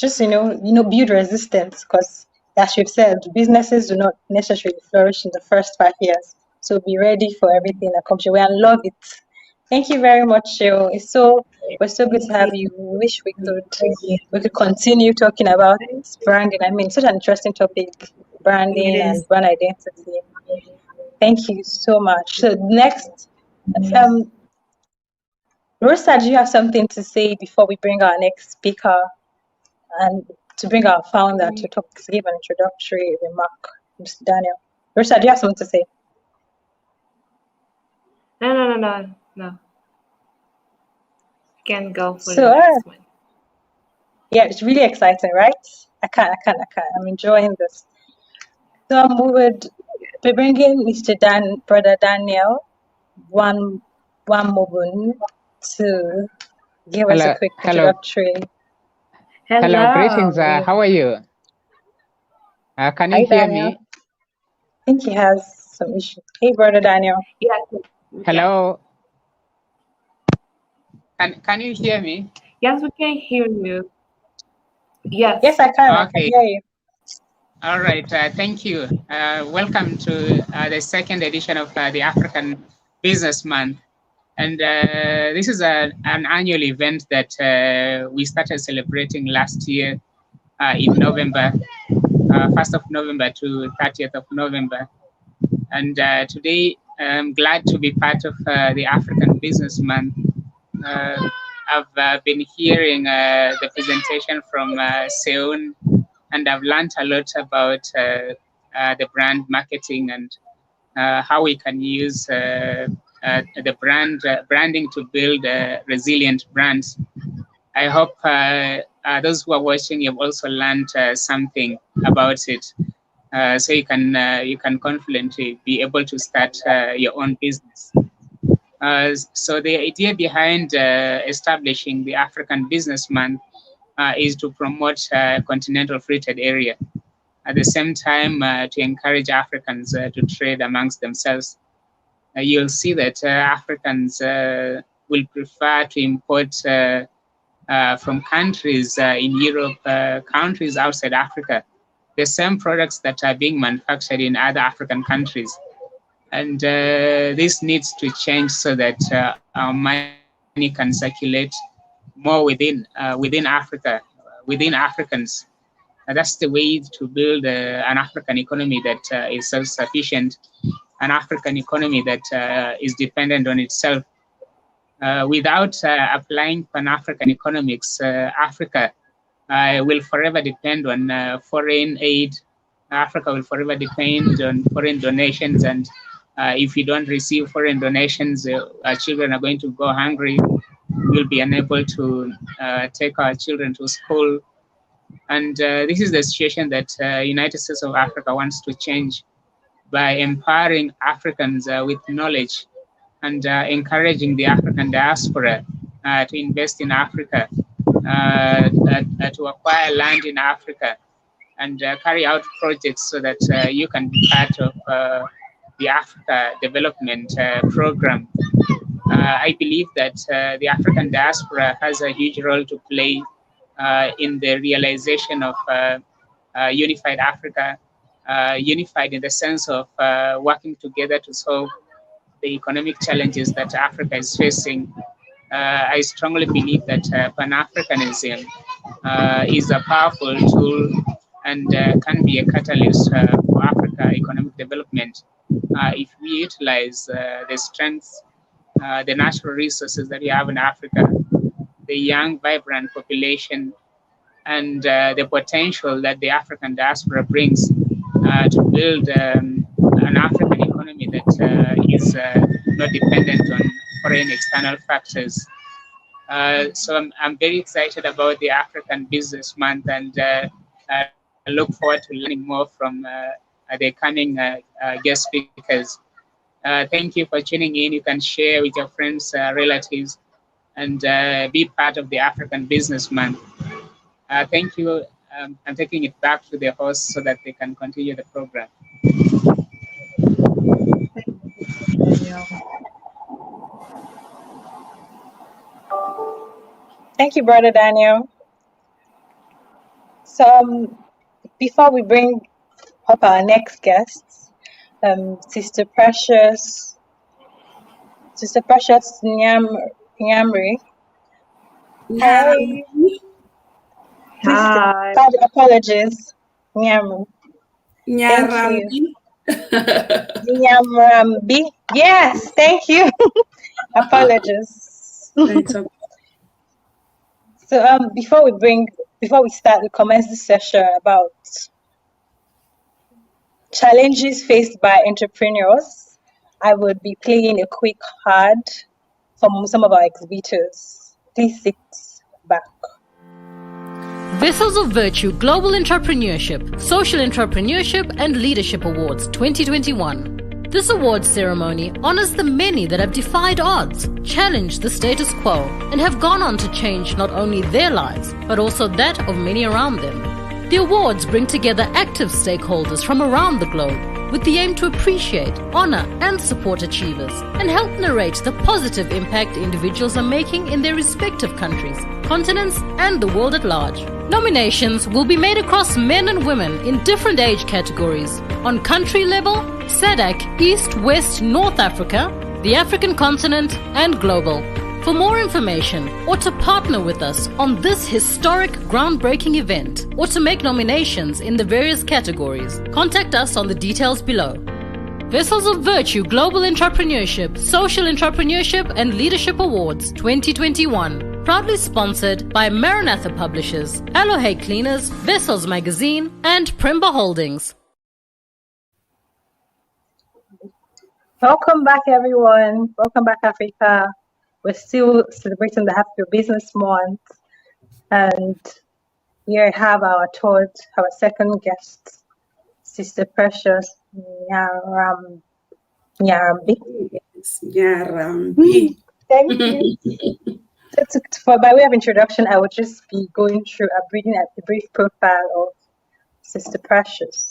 just build resistance, because as you've said, businesses do not necessarily flourish in the first 5 years. So be ready for everything that comes your way, and love it. Thank you very much, Cheryl. We're so good to have you. We wish we could continue talking about branding. I mean, such an interesting topic, branding and brand identity. Thank you so much. So next, Rosa, do you have something to say before we bring our next speaker? And to bring our founder to talk, to give an introductory remark. Mr. Daniel. Rosa, do you have something to say? No. You can go for So, the next one. yeah, it's really exciting, right? I can't. I'm enjoying this. So we would be bringing Brother Daniel Wamobun to give us a quick introductory. Hello, greetings. How are you? Can you Hi, hear Daniel. me? I think he has some issue. Hey, Brother Daniel. Yeah. Hello. Can you hear me? Yes, we can hear you. Yes. Yes, I can. I can Okay. hear you. All right. Thank you. Welcome to the second edition of the African Business Month. And this is an annual event that we started celebrating last year in November, 1st of November to 30th of November. And today, I'm glad to be part of the African Business Month. I've been hearing the presentation from Seun, and I've learned a lot about the brand marketing and how we can use the branding to build resilient brands. I hope those who are watching have also learned something about it, so you can confidently be able to start your own business. So the idea behind establishing the African Business Month is to promote continental free trade area. At the same time, to encourage Africans to trade amongst themselves. You'll see that Africans will prefer to import from countries in Europe, countries outside Africa, the same products that are being manufactured in other African countries. And this needs to change so that our money can circulate more within Africa, within Africans. And that's the way to build an African economy that is self-sufficient, an African economy that is dependent on itself. Without applying Pan-African economics, Africa will forever depend on foreign aid. Africa will forever depend on foreign donations, and if we don't receive foreign donations, our children are going to go hungry. We'll be unable to take our children to school. And this is the situation that United States of Africa wants to change by empowering Africans with knowledge and encouraging the African diaspora to invest in Africa, to acquire land in Africa, and carry out projects so that you can be part of the Africa Development Program. I believe that the African diaspora has a huge role to play in the realization of unified Africa, unified in the sense of working together to solve the economic challenges that Africa is facing. I strongly believe that Pan-Africanism is a powerful tool and can be a catalyst for Africa economic development if we utilize the strengths, the natural resources that we have in Africa, the young, vibrant population, and the potential that the African diaspora brings to build an African economy that is not dependent on foreign external factors. So I'm very excited about the African Business Month, and I look forward to learning more from the coming guest speakers. Thank you for tuning in. You can share with your friends, relatives, and be part of the African Business Month. Thank you. I'm taking it back to the host so that they can continue the program. Thank you, Brother Daniel. So before we bring up our next guests, Sister Precious Nyamri. Hi. Hi. Apologies, Nyamri. Thank you. Nyamrambi. Yes, thank you. Apologies. It's okay. So before we bring before we start, we commence this session about challenges faced by entrepreneurs. I would be playing a quick card from some of our exhibitors. Please sit back. Vessels of Virtue Global Entrepreneurship, Social Entrepreneurship and Leadership Awards 2021. This awards ceremony honors the many that have defied odds, challenged the status quo, and have gone on to change not only their lives, but also that of many around them. The awards bring together active stakeholders from around the globe with the aim to appreciate, honor, and support achievers, and help narrate the positive impact individuals are making in their respective countries, continents, and the world at large. Nominations will be made across men and women in different age categories, on country level, SADC, East, West, North Africa, the African continent, and global. For more information, or to partner with us on this historic, groundbreaking event, or to make nominations in the various categories, contact us on the details below. Vessels of Virtue Global Entrepreneurship, Social Entrepreneurship and Leadership Awards 2021. Proudly sponsored by Maranatha Publishers, Alohe Cleaners, Vessels Magazine, and Premba Holdings. Welcome back, everyone. Welcome back, Africa. We're still celebrating the Happy Business Month, and here I have our second guest, Sister Precious Nyarambi. Yes, Nyarambi. Thank you. So by way of introduction, I would just be going through reading a brief profile of Sister Precious.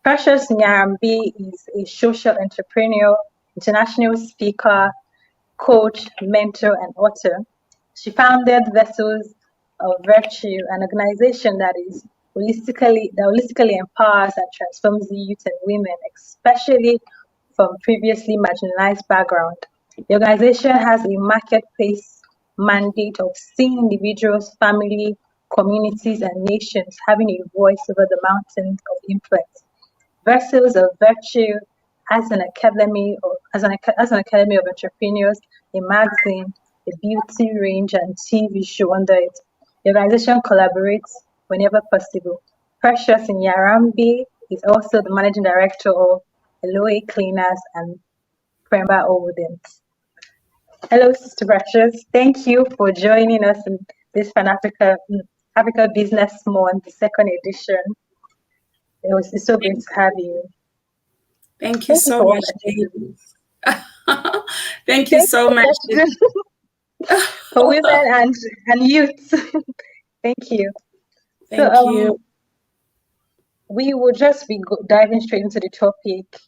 Precious Nyarambi is a social entrepreneur, international speaker, coach, mentor, and author. She founded Vessels of Virtue, an organization that holistically empowers and transforms youth and women, especially from previously marginalized background. The organization has a marketplace mandate of seeing individuals, family, communities, and nations having a voice over the mountains of influence. Vessels of Virtue as an academy of entrepreneurs, a magazine, a beauty range, and TV show under it. The organization collaborates whenever possible. Precious Nyarambi is also the managing director of Aloe Cleaners and Premba Holdings. Hello, Sister Precious. Thank you for joining us in this Africa Business Month, the second edition. It's so great to have you. Thank you so much. Thank you so much. For women and youth. Thank you. Thank you. We will just be diving straight into the topic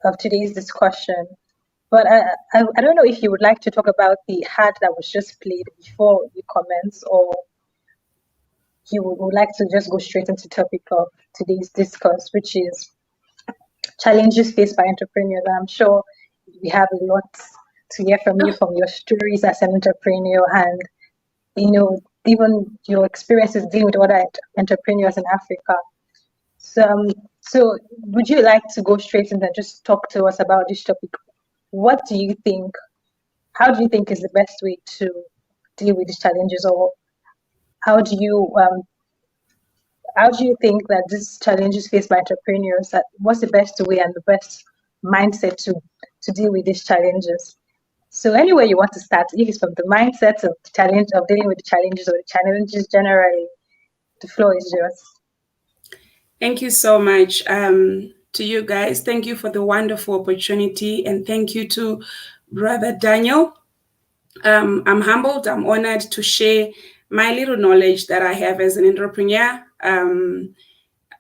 of today's discussion. But I don't know if you would like to talk about the ad that was just played before you commence, or you would like to just go straight into the topic of today's discourse, which is challenges faced by entrepreneurs. I'm sure we have a lot to hear from you, from your stories as an entrepreneur, and even your experiences dealing with other entrepreneurs in Africa. So would you like to go straight in and just talk to us about this topic? What do you think? How do you think is the best way to deal with these challenges, or how do you think that these challenges faced by entrepreneurs, what's the best way and the best mindset to deal with these challenges? So anywhere you want to start, if it's from the mindset of the challenge of dealing with the challenges or the challenges generally, the floor is yours. Thank you so much to you guys. Thank you for the wonderful opportunity, and thank you to Brother Daniel. I'm humbled, I'm honored to share my little knowledge that I have as an entrepreneur.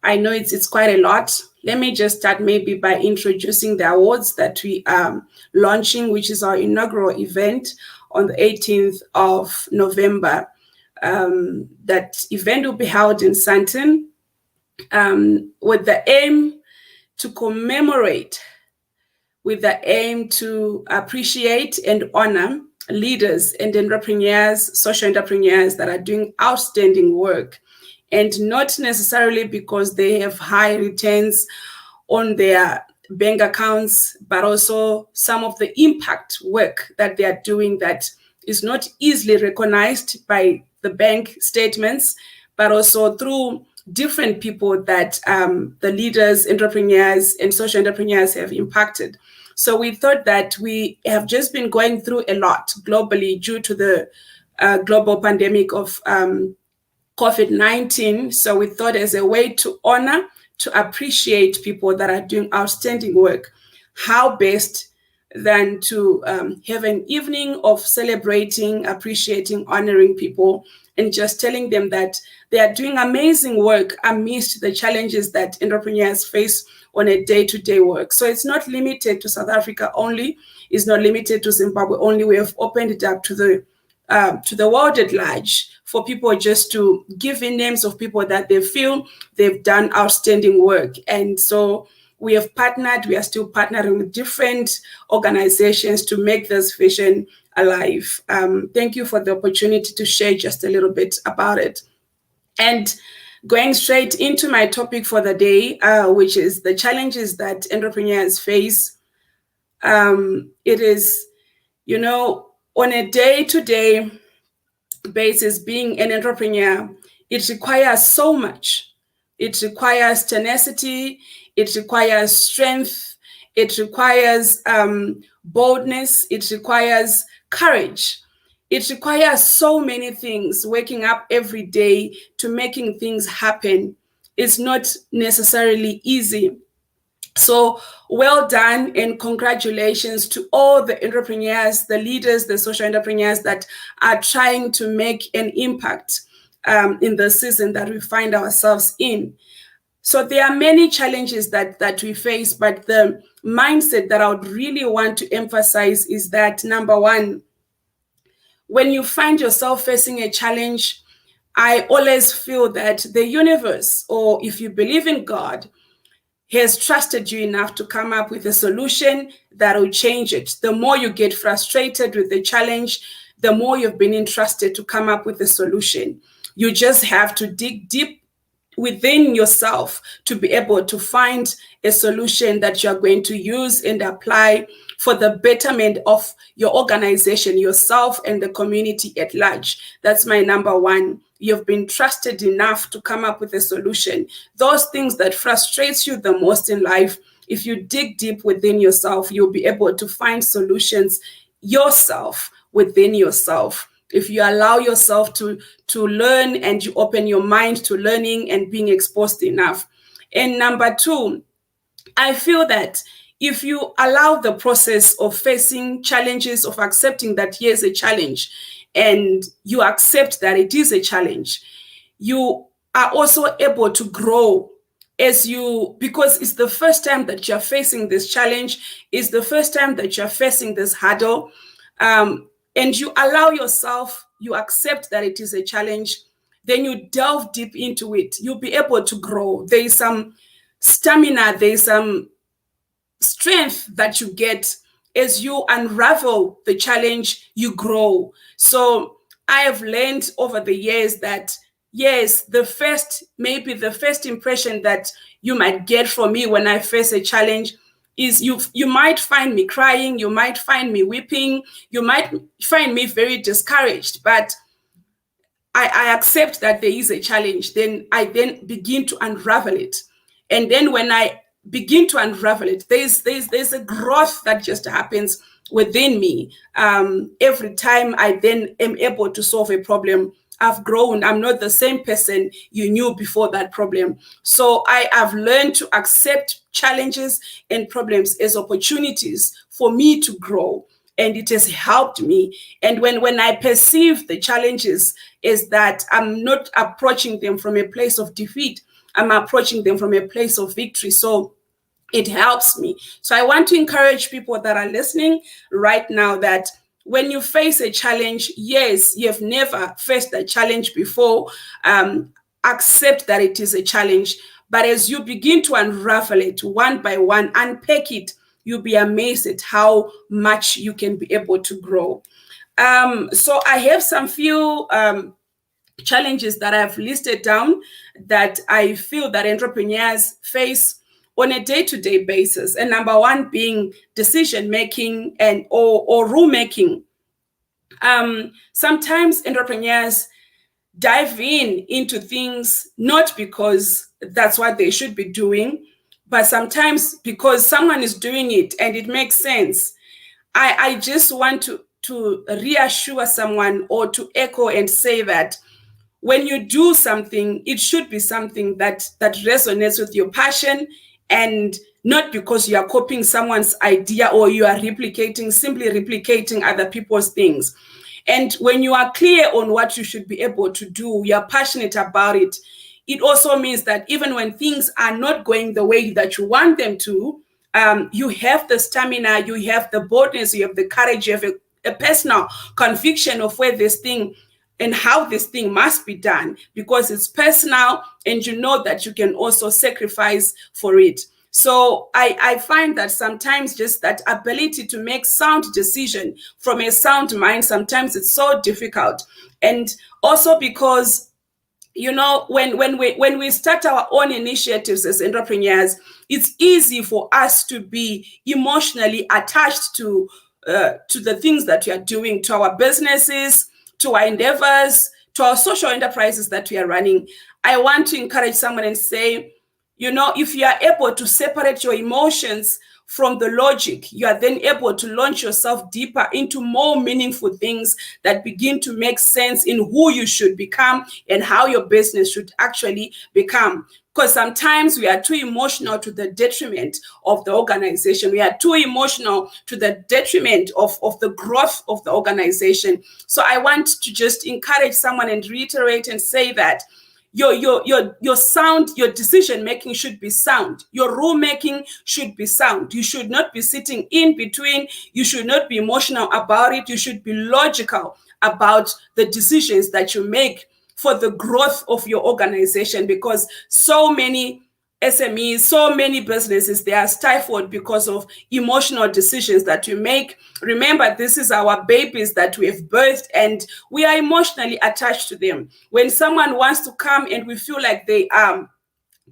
I know it's quite a lot. Let me just start maybe by introducing the awards that we are launching, which is our inaugural event on the 18th of November. That event will be held in Sandton with the aim to commemorate, with the aim to appreciate and honor leaders and entrepreneurs, social entrepreneurs that are doing outstanding work, and not necessarily because they have high returns on their bank accounts, but also some of the impact work that they are doing that is not easily recognized by the bank statements, but also through different people that the leaders, entrepreneurs, and social entrepreneurs have impacted. So we thought that we have just been going through a lot globally due to the global pandemic of COVID-19. So we thought, as a way to honor, to appreciate people that are doing outstanding work, how best than to have an evening of celebrating, appreciating, honoring people, and just telling them that they are doing amazing work amidst the challenges that entrepreneurs face on a day-to-day work. So it's not limited to South Africa only. It's not limited to Zimbabwe only. We have opened it up to the world at large for people just to give in names of people that they feel they've done outstanding work. And so we have partnered, we are still partnering with different organizations to make this vision alive. Thank you for the opportunity to share just a little bit about it. And going straight into my topic for the day, which is the challenges that entrepreneurs face. It is, on a day-to-day basis, being an entrepreneur, it requires so much. It requires tenacity, it requires strength, it requires boldness, it requires courage. It requires so many things, waking up every day to making things happen. It's not necessarily easy. So well done and congratulations to all the entrepreneurs, the leaders, the social entrepreneurs that are trying to make an impact in the season that we find ourselves in. So there are many challenges that we face, but the mindset that I would really want to emphasize is that, number one, when you find yourself facing a challenge, I always feel that the universe, or if you believe in God, has trusted you enough to come up with a solution that will change it. The more you get frustrated with the challenge, the more you've been entrusted to come up with a solution. You just have to dig deep within yourself to be able to find a solution that you're going to use and apply for the betterment of your organization, yourself, and the community at large. That's my number one. You've been trusted enough to come up with a solution. Those things that frustrates you the most in life, if you dig deep within yourself, you'll be able to find solutions yourself within yourself. If you allow yourself to learn and you open your mind to learning and being exposed enough. And number two, I feel that if you allow the process of facing challenges, of accepting that here's a challenge, and you accept that it is a challenge, you are also able to grow because it's the first time that you're facing this challenge, it's the first time that you're facing this hurdle, and you allow yourself, you accept that it is a challenge, then you delve deep into it, you'll be able to grow. There is some stamina, there is some strength that you get as you unravel the challenge, you grow. So I have learned over the years that, yes, the first impression that you might get from me when I face a challenge is you might find me crying, you might find me weeping, you might find me very discouraged, but I accept that there is a challenge. Then I begin to unravel it. And then when I begin to unravel it, there's a growth that just happens within me. Every time I then am able to solve a problem, I've grown. I'm not the same person you knew before that problem. So I have learned to accept challenges and problems as opportunities for me to grow. And it has helped me. And when I perceive the challenges is that I'm not approaching them from a place of defeat, I'm approaching them from a place of victory. So it helps me. So I want to encourage people that are listening right now that when you face a challenge, yes, you've never faced a challenge before, accept that it is a challenge. But as you begin to unravel it one by one, unpack it, you'll be amazed at how much you can be able to grow. So I have some few challenges that I've listed down that I feel that entrepreneurs face on a day-to-day basis. And number one being decision-making or rule-making. Sometimes entrepreneurs dive into things, not because that's what they should be doing, but sometimes because someone is doing it and it makes sense. I just want to reassure someone or to echo and say that when you do something, it should be something that resonates with your passion, and not because you are copying someone's idea or you are simply replicating other people's things. And when you are clear on what you should be able to do, you are passionate about it, it also means that even when things are not going the way that you want them to, you have the stamina, you have the boldness, you have the courage, you have a personal conviction of where this thing and how this thing must be done, because it's personal and you know that you can also sacrifice for it. So I find that sometimes just that ability to make sound decision from a sound mind, sometimes it's so difficult. And also because, you know, when we start our own initiatives as entrepreneurs, it's easy for us to be emotionally attached to the things that we are doing, to our businesses, to our endeavors, to our social enterprises that we are running. I want to encourage someone and say, you know, if you are able to separate your emotions from the logic, you are then able to launch yourself deeper into more meaningful things that begin to make sense in who you should become and how your business should actually become. Because sometimes we are too emotional to the detriment of the organization. We are too emotional to the detriment of the growth of the organization. So I want to just encourage someone and reiterate and say that your sound, your decision making should be sound. Your rule making should be sound. You should not be sitting in between. You should not be emotional about it. You should be logical about the decisions that you make for the growth of your organization, because so many SMEs, so many businesses, they are stifled because of emotional decisions that you make. Remember, this is our babies that we have birthed, and we are emotionally attached to them. When someone wants to come and we feel like they are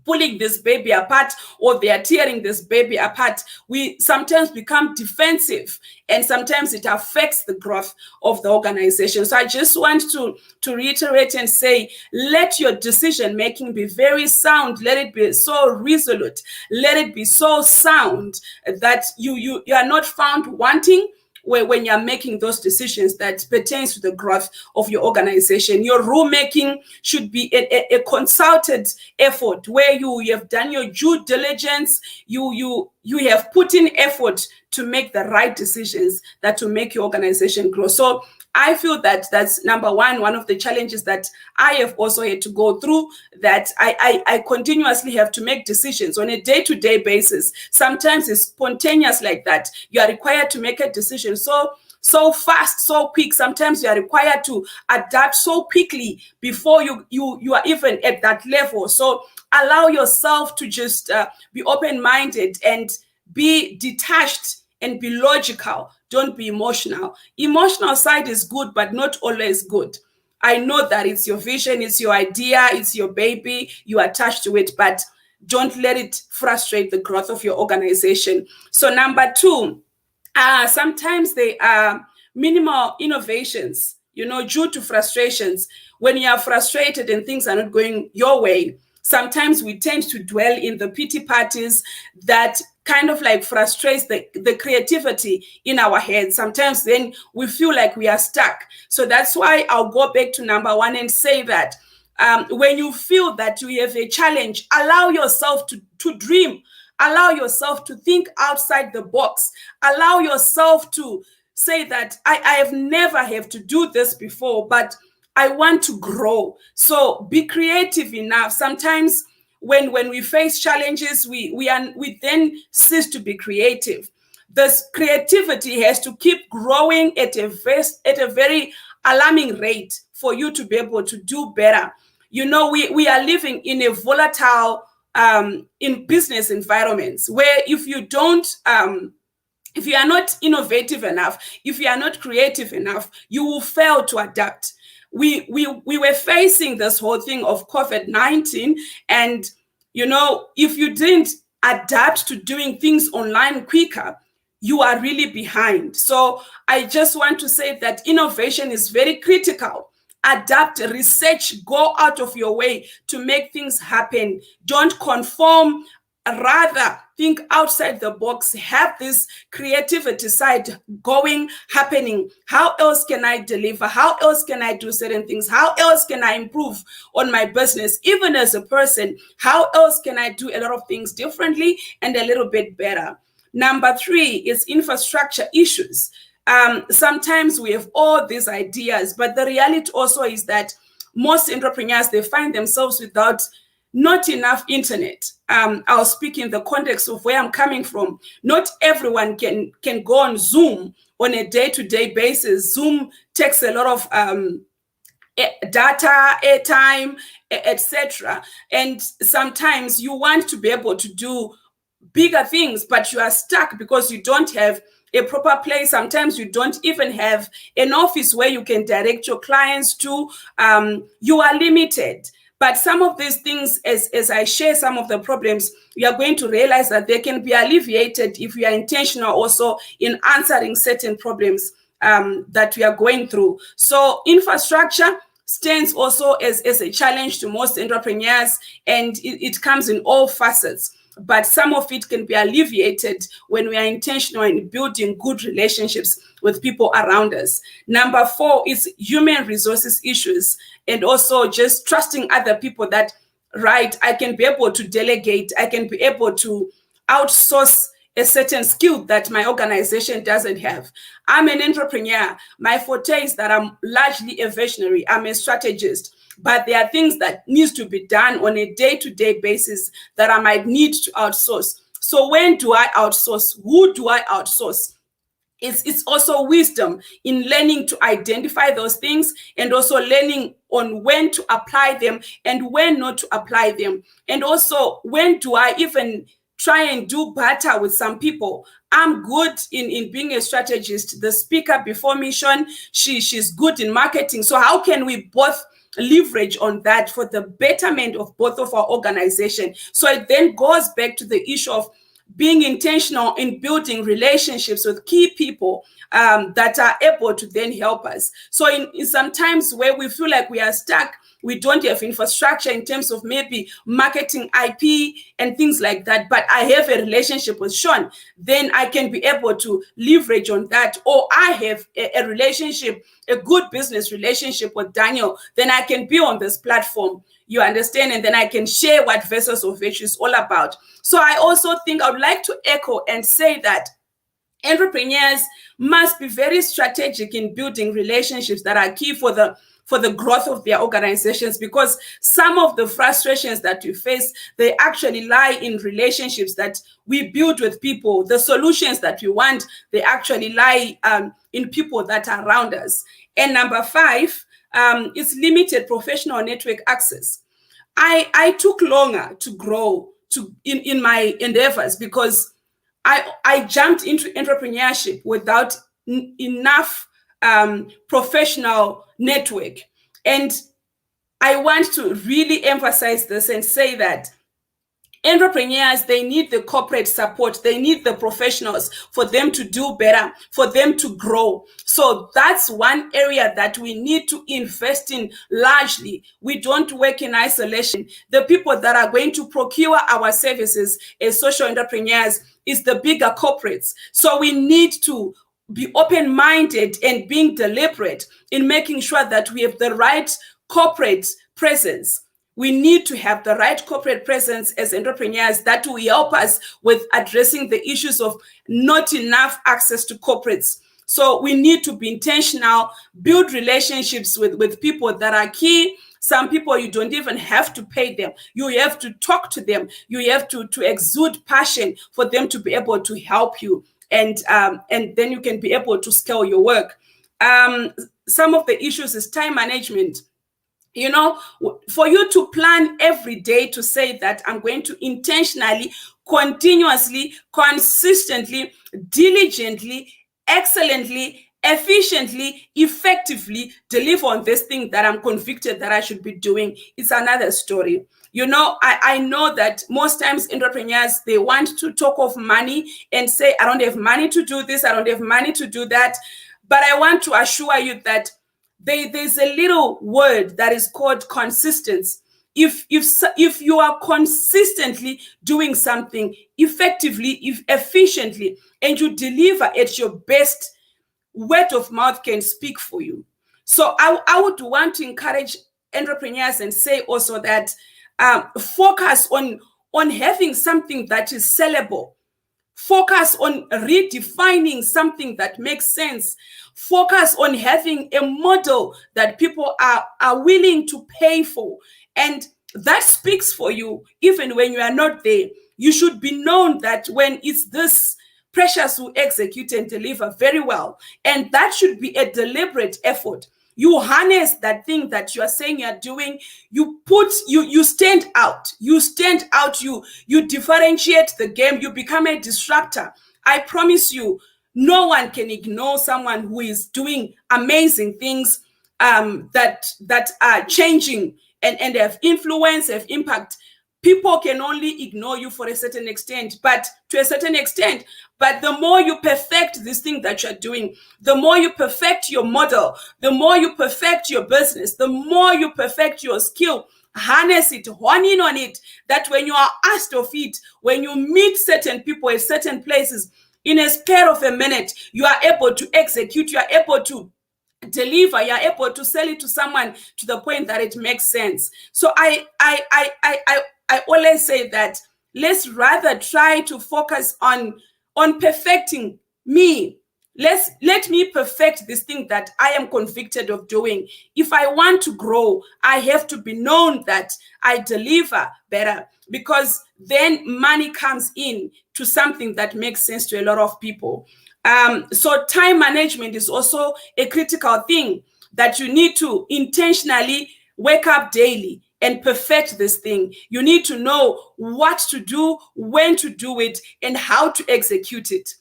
pulling this baby apart or they are tearing this baby apart, we sometimes become defensive, and sometimes it affects the growth of the organization. So I just want to reiterate and say, let your decision making be very sound. Let it be so resolute. Let it be so sound that you are not found wanting when you're making those decisions that pertains to the growth of your organization. Your rulemaking should be a consulted effort where you have done your due diligence, you have put in effort to make the right decisions that will make your organization grow. So I feel that that's number one of the challenges that I have also had to go through, that I continuously have to make decisions on a day-to-day basis. Sometimes it's spontaneous like that. You are required to make a decision so fast, so quick. Sometimes you are required to adapt so quickly before you are even at that level. So allow yourself to just be open-minded and be detached and be logical. Don't be emotional. Emotional side is good, but not always good. I know that it's your vision, it's your idea, it's your baby, you are attached to it, but don't let it frustrate the growth of your organization. So number two, sometimes they are minimal innovations, due to frustrations. When you are frustrated and things are not going your way, sometimes we tend to dwell in the pity parties that kind of like frustrates the creativity in our heads. Sometimes then we feel like we are stuck. So that's why I'll go back to number one and say that when you feel that you have a challenge, allow yourself to dream. Allow yourself to think outside the box. Allow yourself to say that I have never had to do this before, but I want to grow. So be creative enough. Sometimes when we face challenges, we then cease to be creative. This creativity has to keep growing at a very alarming rate for you to be able to do better. We are living in a volatile in business environments where if you are not innovative enough, if you are not creative enough, you will fail to adapt. We were facing this whole thing of COVID-19, and if you didn't adapt to doing things online quicker, you are really behind. So I just want to say that innovation is very critical. adapt, research, go out of your way to make things happen. Don't conform, rather think outside the box, have this creativity side going, happening. How else can I deliver? How else can I do certain things? How else can I improve on my business? Even as a person, how else can I do a lot of things differently and a little bit better? Number 3 is infrastructure issues. Sometimes we have all these ideas, but the reality also is that most entrepreneurs, they find themselves without not enough internet. I'll speak in the context of where I'm coming from. Not everyone can go on Zoom on a day-to-day basis. Zoom takes a lot of data, airtime, etc. And sometimes you want to be able to do bigger things, but you are stuck because you don't have a proper place. Sometimes you don't even have an office where you can direct your clients to. You are limited. But some of these things, as I share some of the problems, you are going to realize that they can be alleviated if you are intentional also in answering certain problems that we are going through. So infrastructure stands also as a challenge to most entrepreneurs, and it comes in all facets. But some of it can be alleviated when we are intentional in building good relationships with people around us. Number 4 is human resources issues, and also just trusting other people that, right, I can be able to delegate, I can be able to outsource a certain skill that my organization doesn't have. I'm an entrepreneur. My forte is that I'm largely a visionary. I'm a strategist. But there are things that needs to be done on a day-to-day basis that I might need to outsource. So when do I outsource? Who do I outsource? It's also wisdom in learning to identify those things, and also learning on when to apply them and when not to apply them. And also, when do I even try and do better with some people? I'm good in being a strategist. The speaker before me, Sean, she's good in marketing. So how can we both leverage on that for the betterment of both of our organization? So it then goes back to the issue of being intentional in building relationships with key people that are able to then help us. So in some times where we feel like we are stuck, we don't have infrastructure in terms of maybe marketing, IP, and things like that, but I have a relationship with Sean, then I can be able to leverage on that. Or I have a relationship, a good business relationship with Daniel, then I can be on this platform, you understand, and then I can share what Vessels of Virtue is all about. So I also think I would like to echo and say that entrepreneurs must be very strategic in building relationships that are key for the growth of their organizations, because some of the frustrations that we face, they actually lie in relationships that we build with people. The solutions that we want, they actually lie in people that are around us. And number 5 is limited professional network access. I took longer to grow in my endeavors because I jumped into entrepreneurship without enough professional network. And I want to really emphasize this and say that entrepreneurs, they need the corporate support. They need the professionals for them to do better, for them to grow. So that's one area that we need to invest in largely. We don't work in isolation. The people that are going to procure our services as social entrepreneurs is the bigger corporates. So we need to be open-minded and being deliberate in making sure that we have the right corporate presence. We need to have the right corporate presence as entrepreneurs that will help us with addressing the issues of not enough access to corporates. So we need to be intentional, build relationships with people that are key. Some people, you don't even have to pay them. You have to talk to them. You have to exude passion for them to be able to help you. And then you can be able to scale your work. Some of the issues is time management. You know, for you to plan every day to say that I'm going to intentionally, continuously, consistently, diligently, excellently, efficiently, effectively deliver on this thing that I'm convicted that I should be doing, it's another story. You know, I know that most times entrepreneurs, they want to talk of money and say, I don't have money to do this, I don't have money to do that. But I want to assure you that there's a little word that is called consistency. If you are consistently doing something effectively, efficiently, and you deliver at your best, word of mouth can speak for you. So I would want to encourage entrepreneurs and say also that focus on having something that is sellable. Focus on redefining something that makes sense. Focus on having a model that people are willing to pay for. And that speaks for you even when you are not there. You should be known that when it's this, Precious will execute and deliver very well. And that should be a deliberate effort. You harness that thing that you are saying you're doing. You stand out. You stand out. You differentiate the game. You become a disruptor. I promise you, no one can ignore someone who is doing amazing things that are changing and have influence, have impact. People can only ignore you for a certain extent, but to a certain extent. But the more you perfect this thing that you're doing, the more you perfect your model, the more you perfect your business, the more you perfect your skill, harness it, hone in on it, that when you are asked of it, when you meet certain people at certain places, in a spare of a minute, you are able to execute, you are able to deliver, you're able to sell it to someone to the point that it makes sense. So I always say that let's rather try to focus on perfecting me. Let me perfect this thing that I am convicted of doing. If I want to grow, I have to be known that I deliver better, because then money comes in to something that makes sense to a lot of people. So time management is also a critical thing that you need to intentionally wake up daily and perfect this thing. You need to know what to do, when to do it, and how to execute it.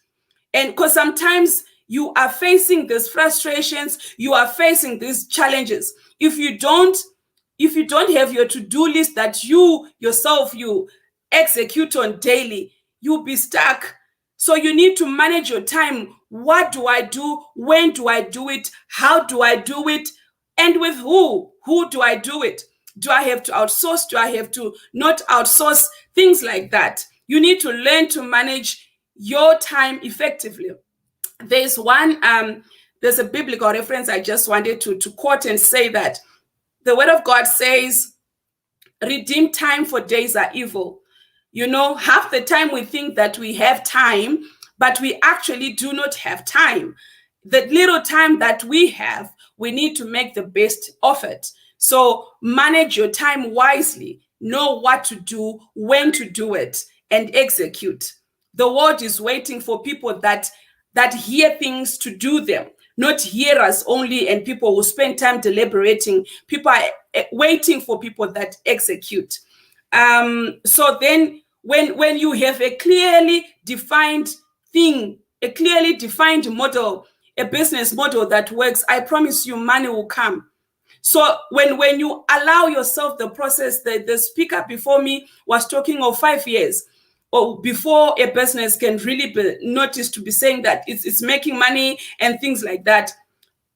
And because sometimes you are facing these frustrations, you are facing these challenges. If you don't have your to-do list that you yourself execute on daily, you'll be stuck. So you need to manage your time. What do I do? When do I do it? How do I do it? And with who? Who do I do it? Do I have to outsource? Do I have to not outsource? Things like that. You need to learn to manage your time effectively. There's a biblical reference I just wanted to quote and say that the word of God says, redeem time, for days are evil. Half the time we think that we have time, but we actually do not have time. The little time that we have, we need to make the best of it. So manage your time wisely, know what to do, when to do it, and execute. The world is waiting for people that hear things to do them, not hearers only, and people who spend time deliberating. People are waiting for people that execute. So then when you have a clearly defined thing, a clearly defined model, a business model that works, I promise you money will come. So when you allow yourself the process, the speaker before me was talking of 5 years, or before a business can really be noticed to be saying that it's making money and things like that.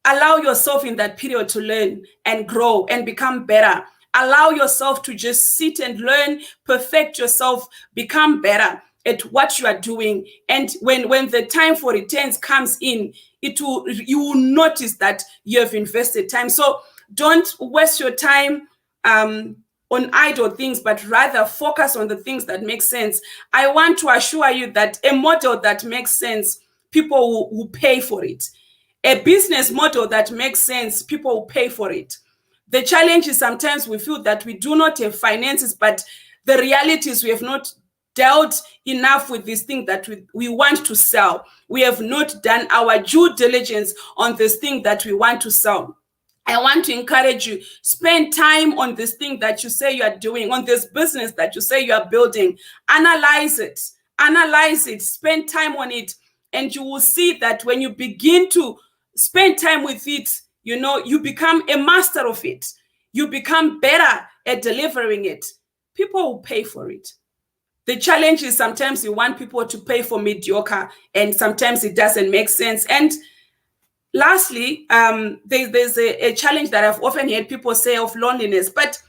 Allow yourself in that period to learn and grow and become better. Allow yourself to just sit and learn, perfect yourself, become better at what you are doing. And when the time for returns comes in, you will notice that you have invested time. So don't waste your time on idle things, but rather focus on the things that make sense. I want to assure you that a model that makes sense, people will pay for it. A business model that makes sense, people will pay for it. The challenge is sometimes we feel that we do not have finances, but the reality is we have not dealt enough with this thing that we want to sell. We have not done our due diligence on this thing that we want to sell. I want to encourage you, spend time on this thing that you say you are doing, on this business that you say you are building. Analyze it, spend time on it, and you will see that when you begin to spend time with it, you become a master of it. You become better at delivering it. People will pay for it. The challenge is sometimes you want people to pay for mediocre, and sometimes it doesn't make sense. And lastly, there's a challenge that I've often heard people say of loneliness. But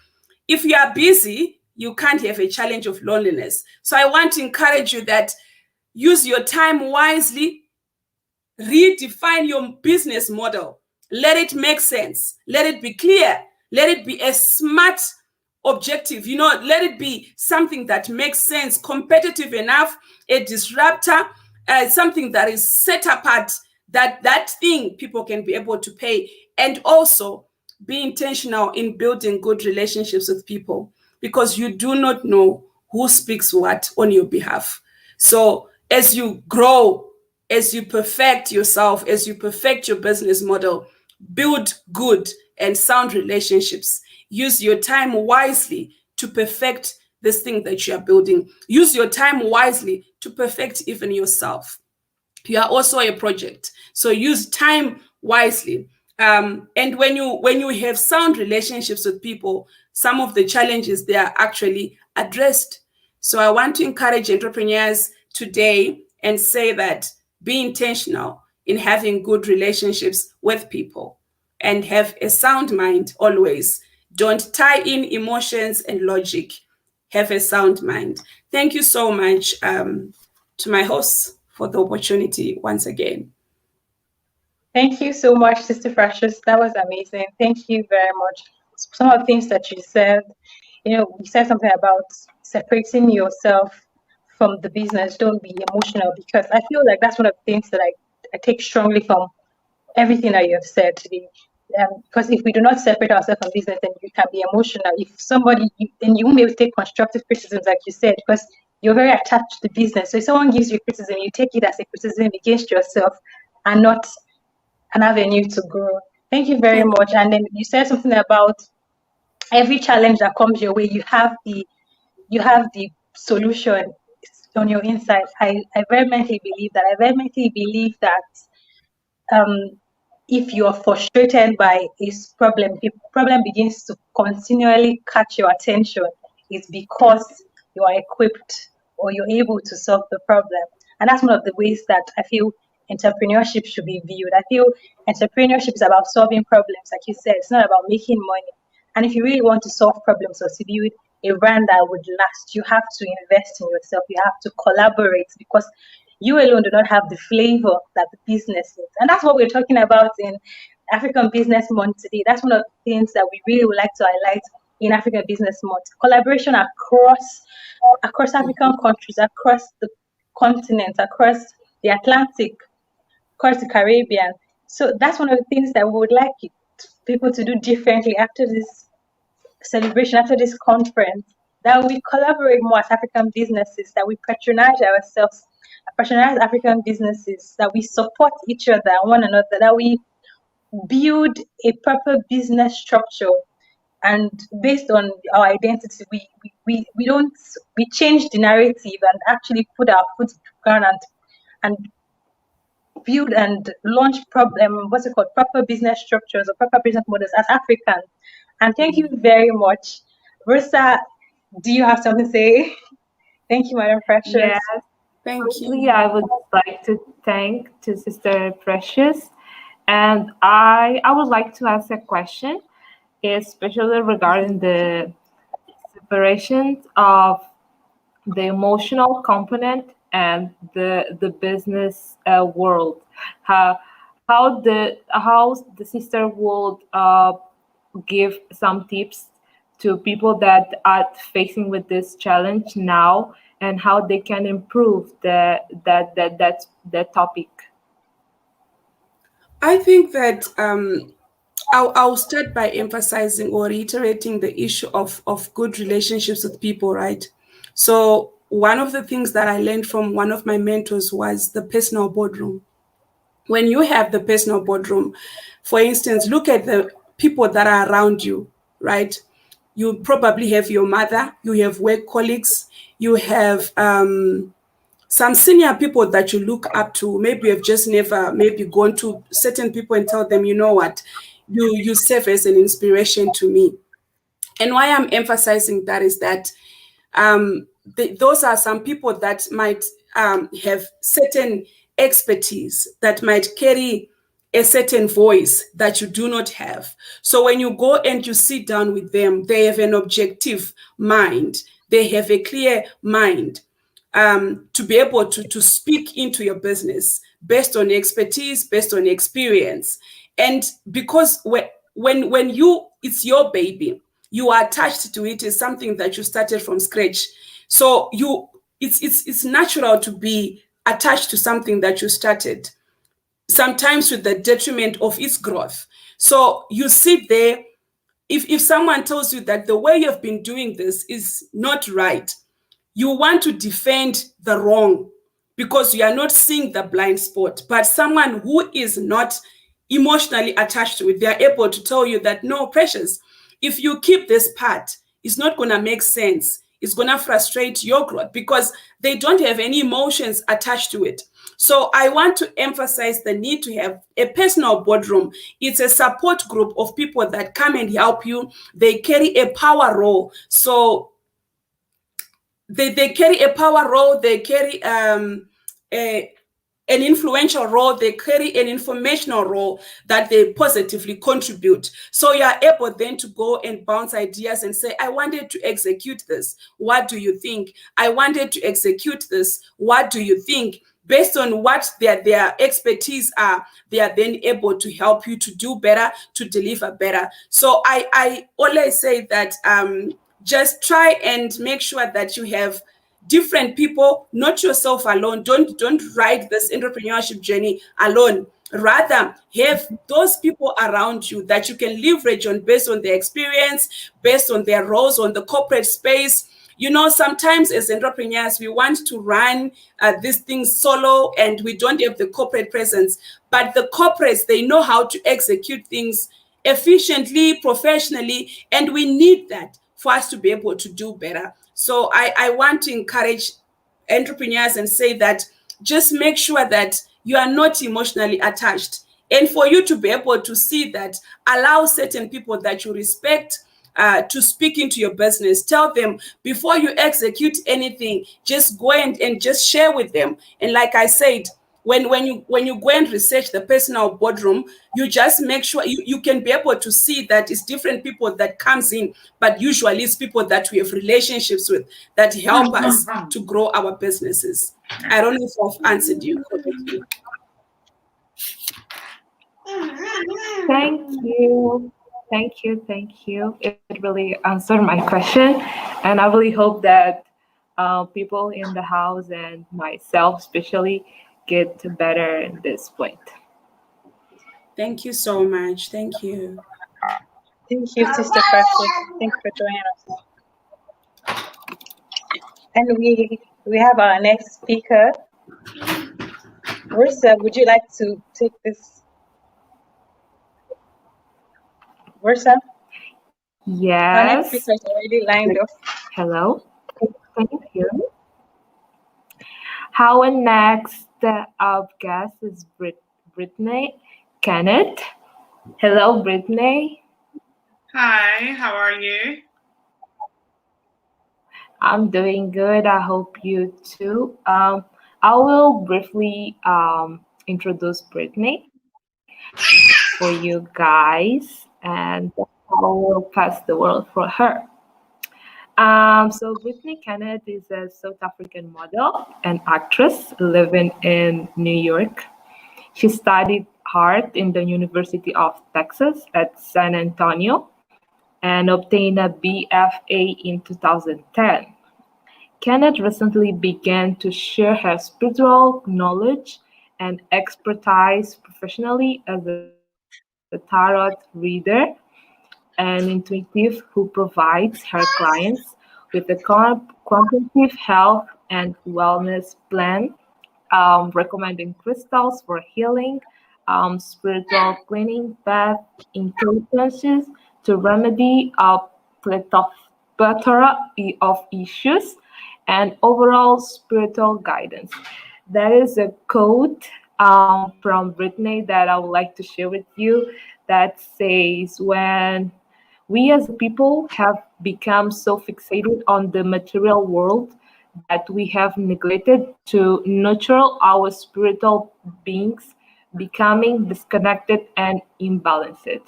if you are busy, you can't have a challenge of loneliness. So I want to encourage you that use your time wisely, redefine your business model, let it make sense, let it be clear, let it be a smart objective, let it be something that makes sense, competitive enough, a disruptor, something that is set apart, that thing people can be able to pay. And also be intentional in building good relationships with people, because you do not know who speaks what on your behalf. So as you grow, as you perfect yourself, as you perfect your business model, build good and sound relationships. Use your time wisely to perfect this thing that you are building. Use your time wisely to perfect even yourself. You are also a project, so use time wisely. And when you have sound relationships with people, some of the challenges, they are actually addressed. So I want to encourage entrepreneurs today and say that be intentional in having good relationships with people and have a sound mind always. Don't tie in emotions and logic. Have a sound mind. Thank you so much to my hosts for the opportunity once again. Thank you so much, Sister Precious. That was amazing. Thank you very much. Some of the things that you said, you said something about separating yourself from the business. Don't be emotional, because I feel like that's one of the things that I take strongly from everything that you have said today. Because if we do not separate ourselves from business, then you can be emotional. If somebody, then you won't be able to take constructive criticisms, like you said, because you're very attached to the business. So if someone gives you criticism, you take it as a criticism against yourself and not an avenue to grow. Thank you very much. And then you said something about every challenge that comes your way, you have the solution on your inside. I vehemently believe that. I vehemently believe that if you are frustrated by this problem, if problem begins to continually catch your attention, it's because you are equipped or you're able to solve the problem. And that's one of the ways that I feel entrepreneurship should be viewed. I feel entrepreneurship is about solving problems, like you said. It's not about making money. And if you really want to solve problems or to build a brand that would last, you have to invest in yourself. You have to collaborate, because you alone do not have the flavor that the business is. And that's what we're talking about in African Business Month today. That's one of the things that we really would like to highlight in African Business Month. Collaboration across African countries, across the continent, across the Atlantic, across the Caribbean. So that's one of the things that we would like people to do differently after this celebration, after this conference, that we collaborate more as African businesses, that we patronize ourselves, patronize African businesses, that we support each other and one another, that we build a proper business structure. And based on our identity, we change the narrative and actually put our foot to the ground and build and launch proper business structures or proper business models as Africans. And thank you very much. Rosa, do you have something to say? Thank you, Madam Precious. Yes. Thank Firstly, you. I would like to thank to Sister Precious. And I would like to ask a question, especially regarding the separation of the emotional component and the business world. How the sister would give some tips to people that are facing with this challenge now, and how they can improve that topic. I think that I'll start by emphasizing or reiterating the issue of good relationships with people, right? So one of the things that I learned from one of my mentors was the personal boardroom. When you have the personal boardroom, for instance, look at the people that are around you, right? You probably have your mother, you have work colleagues, you have some senior people that you look up to. Maybe you've just never maybe gone to certain people and tell them, you know what, you serve as an inspiration to me. And why I'm emphasizing that is that those are some people that might have certain expertise, that might carry a certain voice that you do not have. So when you go and you sit down with them, they have an objective mind. They have a clear mind to be able to speak into your business based on expertise, based on experience. And because when you, it's your baby, you are attached to it, is something that you started from scratch. So it's natural to be attached to something that you started, sometimes to the detriment of its growth. So you sit there, if someone tells you that the way you've been doing this is not right, you want to defend the wrong because you are not seeing the blind spot. But someone who is not emotionally attached to it, they are able to tell you that, no, Precious, if you keep this part, it's not going to make sense. It's going to frustrate your growth because they don't have any emotions attached to it. So I want to emphasize the need to have a personal boardroom. It's a support group of people that come and help you. They carry a power role. So they carry a power role. They carry an influential role, they carry an informational role that they positively contribute. So you are able then to go and bounce ideas and say, I wanted to execute this. What do you think? I wanted to execute this. What do you think? Based on what their expertise are, they are then able to help you to do better, to deliver better. So I always say that just try and make sure that you have different people, not yourself alone. Don't ride this entrepreneurship journey alone. Rather, have those people around you that you can leverage on based on their experience, based on their roles on the corporate space. You know, sometimes as entrepreneurs, we want to run these things solo and we don't have the corporate presence. But the corporates, they know how to execute things efficiently, professionally, and we need that for us to be able to do better. So I want to encourage entrepreneurs and say that just make sure that you are not emotionally attached. And for you to be able to see that, allow certain people that you respect to speak into your business. Tell them before you execute anything, just go and just share with them. And like I said, when you go and research the personal boardroom, you just make sure you can be able to see that it's different people that comes in, but usually it's people that we have relationships with that help us to grow our businesses. I don't know if I've answered you correctly. Thank you. It really answered my question, and I really hope that people in the house and myself especially get better at this point. Thank you so much. Thank you. Thank you, Sister Precious. Thanks for joining us. And we have our next speaker. Versa, would you like to take this? Versa? Yes. Our next speaker is already lined up. Hello. Can you hear me? Our next guest is Brittany Kenneth. Hello, Brittany. Hi, how are you? I'm doing good. I hope you too. I will briefly introduce Brittany for you guys, and I will pass the word for her. So Brittany Kenneth is a South African model and actress living in New York. She studied art in the University of Texas at San Antonio and obtained a BFA in 2010. Kenneth recently began to share her spiritual knowledge and expertise professionally as a tarot reader and intuitive who provides her clients with a comprehensive health and wellness plan, recommending crystals for healing, spiritual cleaning bath intelligences to remedy a plethora of issues, and overall spiritual guidance. There is a quote from Brittany that I would like to share with you that says, when we as a people have become so fixated on the material world that we have neglected to nurture our spiritual beings, becoming disconnected and imbalanced.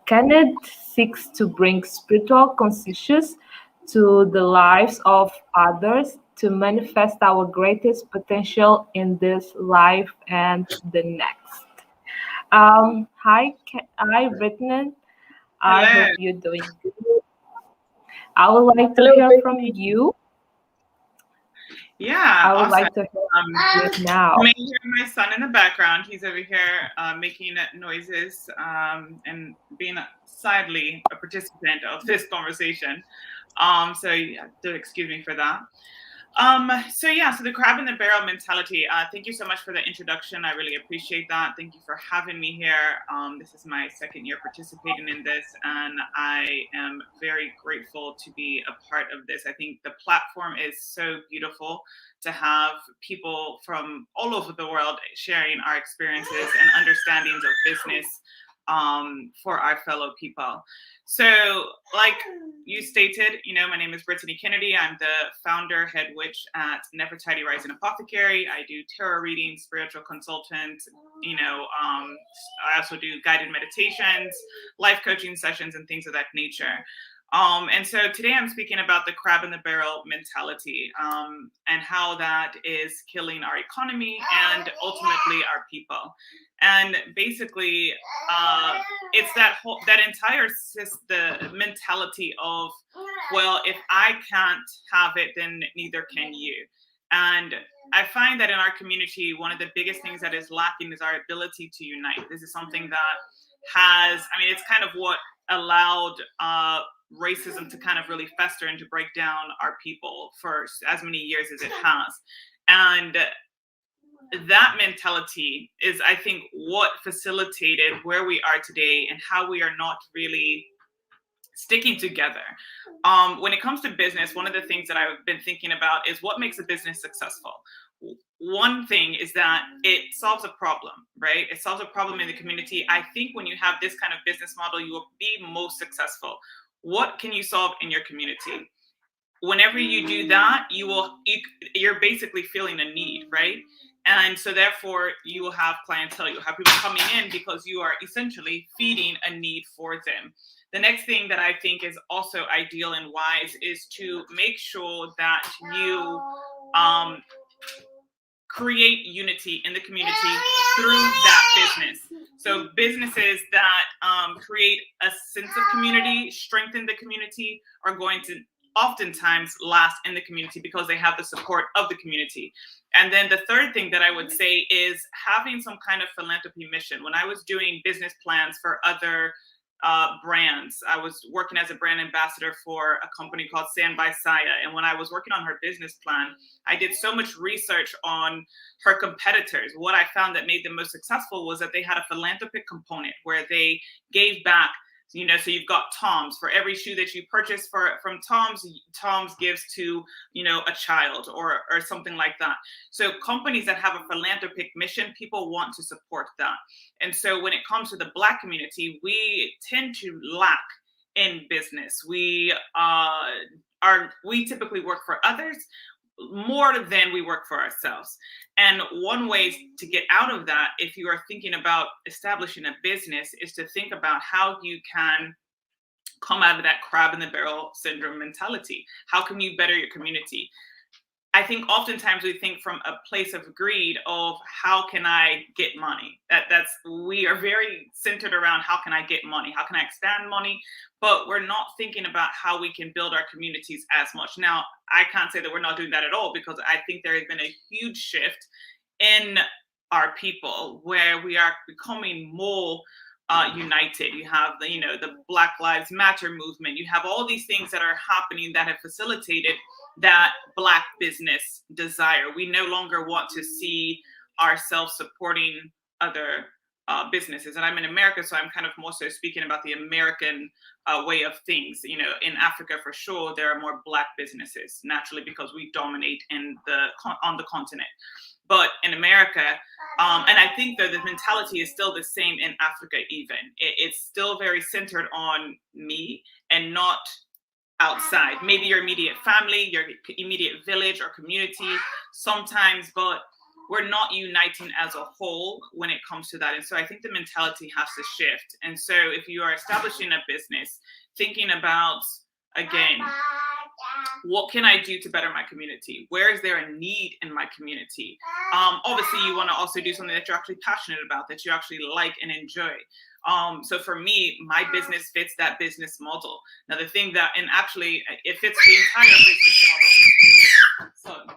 Kenneth seeks to bring spiritual consciousness to the lives of others to manifest our greatest potential in this life and the next. Hi, Britton. I Hello. hope you're doing good. I would like to Hello, hear from Brittany. you. Yeah, I would awesome. like to hear from you now. You may hear my son in the background. He's over here making noises and being sadly a participant of this conversation. So yeah, do excuse me for that. So the crab in the barrel mentality. Thank you so much for the introduction. I really appreciate that. Thank you for having me here. This is my second year participating in this, and I am very grateful to be a part of this. I think the platform is so beautiful to have people from all over the world sharing our experiences and understandings of business for our fellow people. So, like you stated, my name is Brittany Kennedy. I'm the founder, head witch at Nefertiti Rising Apothecary. I do tarot readings, spiritual consultant. I also do guided meditations, life coaching sessions, and things of that nature. And so today I'm speaking about the crab in the barrel mentality and how that is killing our economy and ultimately our people. And basically, it's that entire the mentality of, well, if I can't have it, then neither can you. And I find that in our community, one of the biggest things that is lacking is our ability to unite. This is something that it's kind of what allowed racism to kind of really fester and to break down our people for as many years as it has. And that mentality is, I think, what facilitated where we are today and how we are not really sticking together. When it comes to business, one of the things that I've been thinking about is what makes a business successful. One thing is that it solves a problem, right? It solves a problem in the community. I think when you have this kind of business model, you will be most successful. What can you solve in your community? Whenever you do that, you're basically feeling a need, right? And so therefore you will have clientele, you'll have people coming in because you are essentially feeding a need for them. The next thing that I think is also ideal and wise is to make sure that you create unity in the community through that business. So businesses that create a sense of community, strengthen the community, are going to oftentimes last in the community because they have the support of the community. And then the third thing that I would say is having some kind of philanthropy mission. When I was doing business plans for other brands, I was working as a brand ambassador for a company called Sand by Saya. And when I was working on her business plan, I did so much research on her competitors. What I found that made them most successful was that they had a philanthropic component where they gave back. So you've got Tom's. For every shoe that you purchase from Tom's gives to, a child or something like that. So companies that have a philanthropic mission, people want to support that. And so when it comes to the Black community, we tend to lack in business. We typically work for others more than we work for ourselves. And one way to get out of that, if you are thinking about establishing a business, is to think about how you can come out of that crab in the barrel syndrome mentality. How can you better your community? I think oftentimes we think from a place of greed of how can I get money? We are very centered around how can I get money? How can I expand money? But we're not thinking about how we can build our communities as much. Now, I can't say that we're not doing that at all, because I think there has been a huge shift in our people where we are becoming more united. You have the Black Lives Matter movement. You have all these things that are happening that have facilitated that Black business desire. We no longer want to see ourselves supporting other businesses. And I'm in America, so I'm kind of more so speaking about the American way of things. In Africa, for sure, there are more Black businesses, naturally, because we dominate on the continent. But in America, and I think that the mentality is still the same in Africa even. It's still very centered on me and not outside. Maybe your immediate family, your immediate village or community sometimes, but we're not uniting as a whole when it comes to that. And so I think the mentality has to shift. And so if you are establishing a business, thinking about, again, what can I do to better my community? Where is there a need in my community? Obviously, you want to also do something that you're actually passionate about, that you actually like and enjoy. So for me, my business fits that business model. Now, the thing that, and actually, it fits the entire business model. So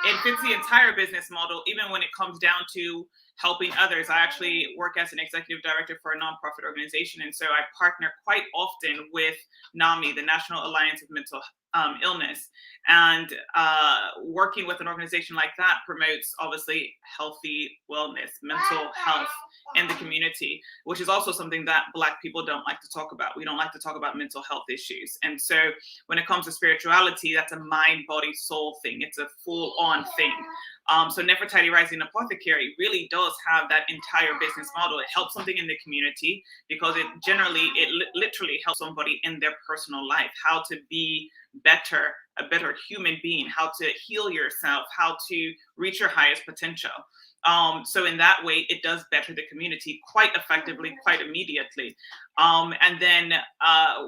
it fits the entire business model, even when it comes down to helping others. I actually work as an executive director for a nonprofit organization. And so I partner quite often with NAMI, the National Alliance of Mental Illness. And working with an organization like that promotes, obviously, healthy wellness, mental health in the community, which is also something that Black people don't like to talk about. We don't like to talk about mental health issues. And so when it comes to spirituality, that's a mind, body, soul thing. It's a full-on thing. So Nefertiti Rising Apothecary really does have that entire business model. It helps something in the community because it generally, literally helps somebody in their personal life, how to be better, a better human being, how to heal yourself, how to reach your highest potential. So in that way, it does better the community quite effectively, quite immediately. And then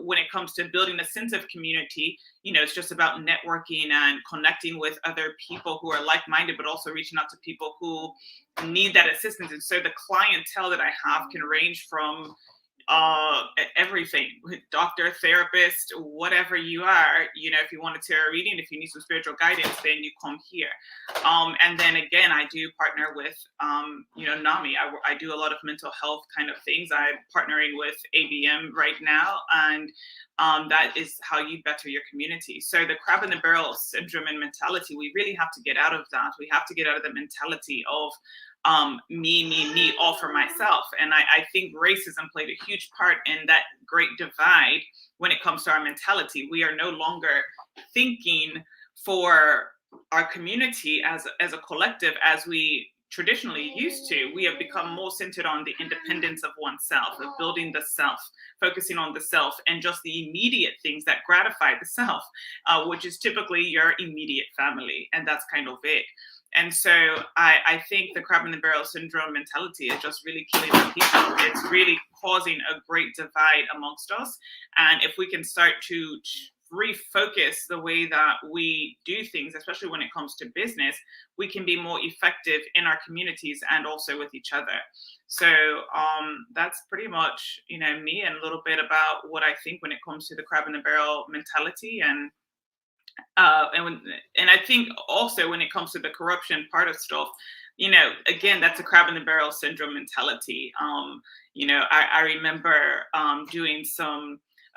when it comes to building a sense of community, you know, it's just about networking and connecting with other people who are like-minded, but also reaching out to people who need that assistance. And so the clientele that I have can range from everything, doctor, therapist, whatever you are. You know, if you want a tarot reading, if you need some spiritual guidance, then you come here. And then again, I do partner with, you know, NAMI. I do a lot of mental health kind of things. I'm partnering with ABM right now, and that is how you better your community. So the crab in the barrel syndrome and mentality, we really have to get out of that. We have to get out of the mentality of me, all for myself. And I think racism played a huge part in that great divide when it comes to our mentality. We are no longer thinking for our community as a collective as we traditionally used to. We have become more centered on the independence of oneself, of building the self, focusing on the self and just the immediate things that gratify the self, which is typically your immediate family. And that's kind of it. And so I think the crab in the barrel syndrome mentality is just really killing our people. It's really causing a great divide amongst us. And if we can start to refocus the way that we do things, especially when it comes to business, we can be more effective in our communities and also with each other. So that's pretty much, you know, me and a little bit about what I think when it comes to the crab in the barrel mentality. And I think also when it comes to the corruption part of stuff, you know, again, that's a crab in the barrel syndrome mentality. You know, I remember doing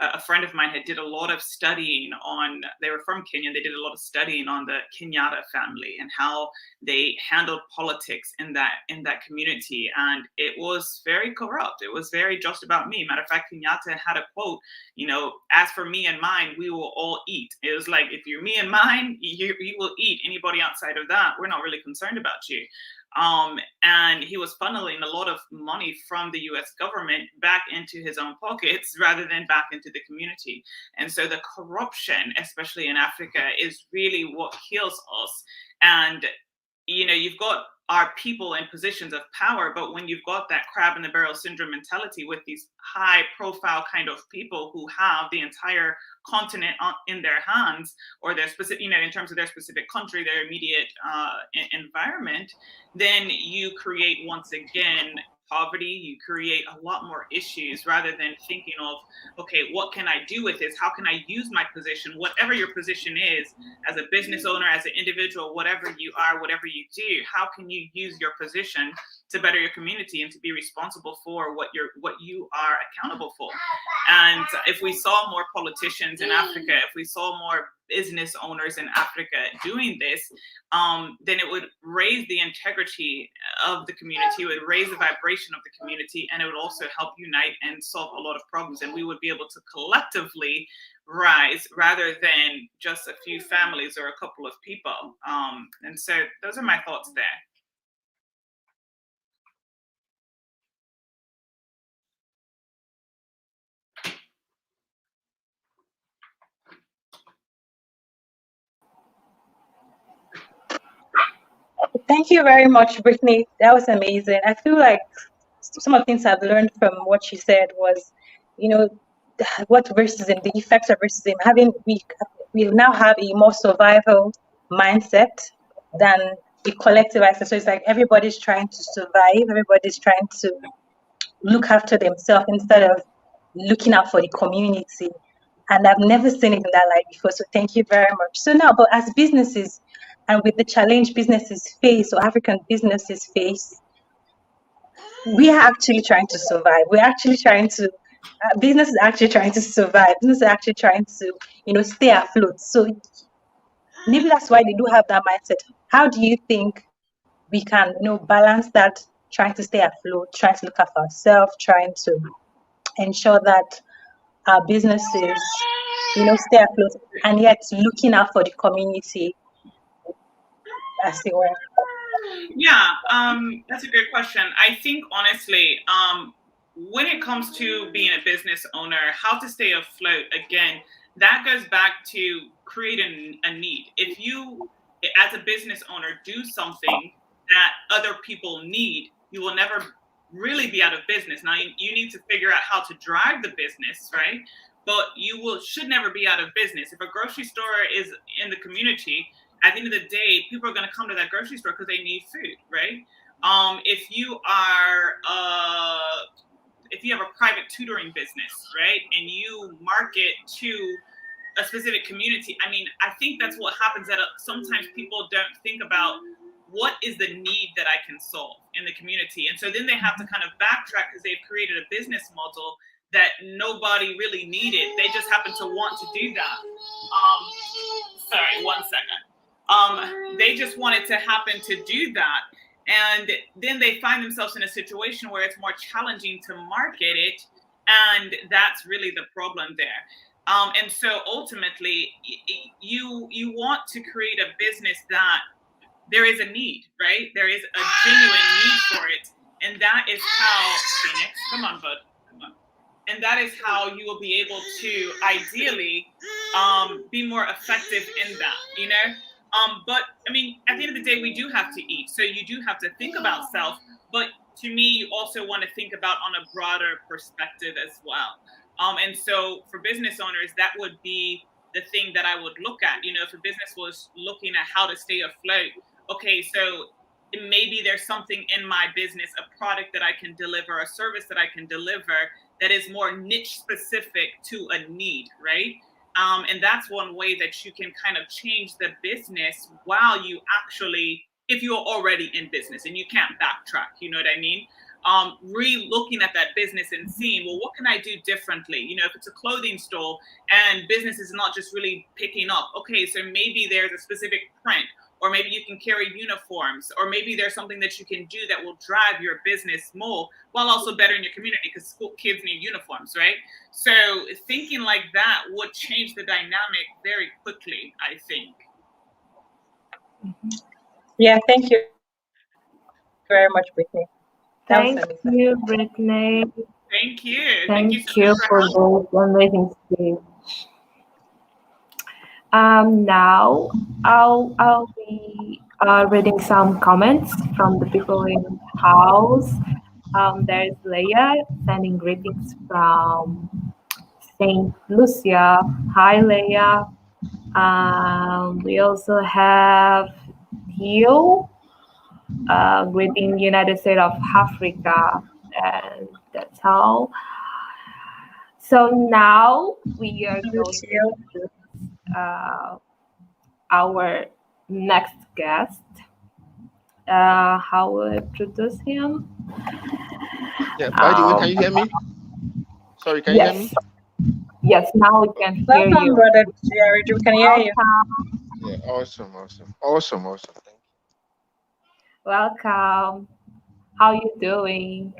a friend of mine did a lot of studying on, they were from Kenya, they did a lot of studying on the Kenyatta family and how they handled politics in that community. And it was very corrupt. It was very just about me. Matter of fact, Kenyatta had a quote, you know, as for me and mine, we will all eat. It was like, if you're me and mine, you will eat. Anybody outside of that, we're not really concerned about you. And he was funneling a lot of money from the US government back into his own pockets rather than back into the community. And so the corruption, especially in Africa, is really what kills us. And, you know, you've got our people in positions of power, but when you've got that crab in the barrel syndrome mentality with these high profile kind of people who have the entire continent in their hands, or their specific, you know, in terms of their specific country, their immediate environment, then you create, once again, poverty. You create a lot more issues rather than thinking of, okay, what can I do with this? How can I use my position, whatever your position is, as a business owner, as an individual, whatever you are, whatever you do, how can you use your position to better your community and to be responsible for what you are accountable for? And if we saw more politicians in Africa, if we saw more business owners in Africa doing this, then it would raise the integrity of the community, it would raise the vibration of the community, and it would also help unite and solve a lot of problems. And we would be able to collectively rise rather than just a few families or a couple of people. And so those are my thoughts there. Thank you very much, Brittany. That was amazing. I feel like some of the things I've learned from what she said was, what racism, the effects of racism. We now have a more survival mindset than a collective mindset. So it's like everybody's trying to survive. Everybody's trying to look after themselves instead of looking out for the community. And I've never seen it in that light before. So thank you very much. So now, but as businesses, and with the challenge businesses face or African businesses face, we are actually trying to survive. We're actually trying to, business is actually trying to survive. Business is actually trying to, stay afloat. So maybe that's why they do have that mindset. How do you think we can, balance that, trying to stay afloat, trying to look after ourselves, trying to ensure that our businesses, stay afloat, and yet looking out for the community as they were? Yeah, that's a great question. I think honestly, when it comes to being a business owner, how to stay afloat, again, that goes back to creating a need. If you, as a business owner, do something that other people need, you will never really be out of business. Now, you need to figure out how to drive the business, right? But should never be out of business. If a grocery store is in the community, at the end of the day, people are going to come to that grocery store because they need food, right? If you have a private tutoring business, right, and you market to a specific community, I think that's what happens, that sometimes people don't think about what is the need that I can solve in the community. And so then they have to kind of backtrack because they've created a business model that nobody really needed. They just happen to want to do that. Sorry, 1 second. They just wanted to happen to do that. And then they find themselves in a situation where it's more challenging to market it. And that's really the problem there. And so ultimately, you want to create a business that there is a need, right? There is a genuine need for it. And that is how, Phoenix, come on, bud. Come on. And that is how you will be able to ideally be more effective in that, But at the end of the day, we do have to eat. So you do have to think about self. But to me, you also want to think about on a broader perspective as well. And so for business owners, that would be the thing that I would look at. If a business was looking at how to stay afloat, okay, so maybe there's something in my business, a product that I can deliver, a service that I can deliver that is more niche specific to a need, right? And that's one way that you can kind of change the business while you actually, if you're already in business and you can't backtrack, you know what I mean? Re-looking at that business and seeing, well, what can I do differently? If it's a clothing store and business is not just really picking up, okay, so maybe there's a specific print, or maybe you can carry uniforms, or maybe there's something that you can do that will drive your business more while also bettering your community, because school kids need uniforms, right? So thinking like that would change the dynamic very quickly, I think. Yeah, thank you very much, Brittany. Thank you, Brittany. Thank you. Thank you for those amazing speech. Now I'll be reading some comments from the people in the house. There's Leia sending greetings from St. Lucia. Hi, Leia. We also have Theo greeting United States of Africa, and that's all. So now we are going to our next guest. How will I introduce him? Yeah, by the way, can you hear me? Sorry, can you hear me? Yes, now we can hear Welcome, you. brother Jared. We can hear you. Yeah, awesome. Thank you. Welcome. How you doing?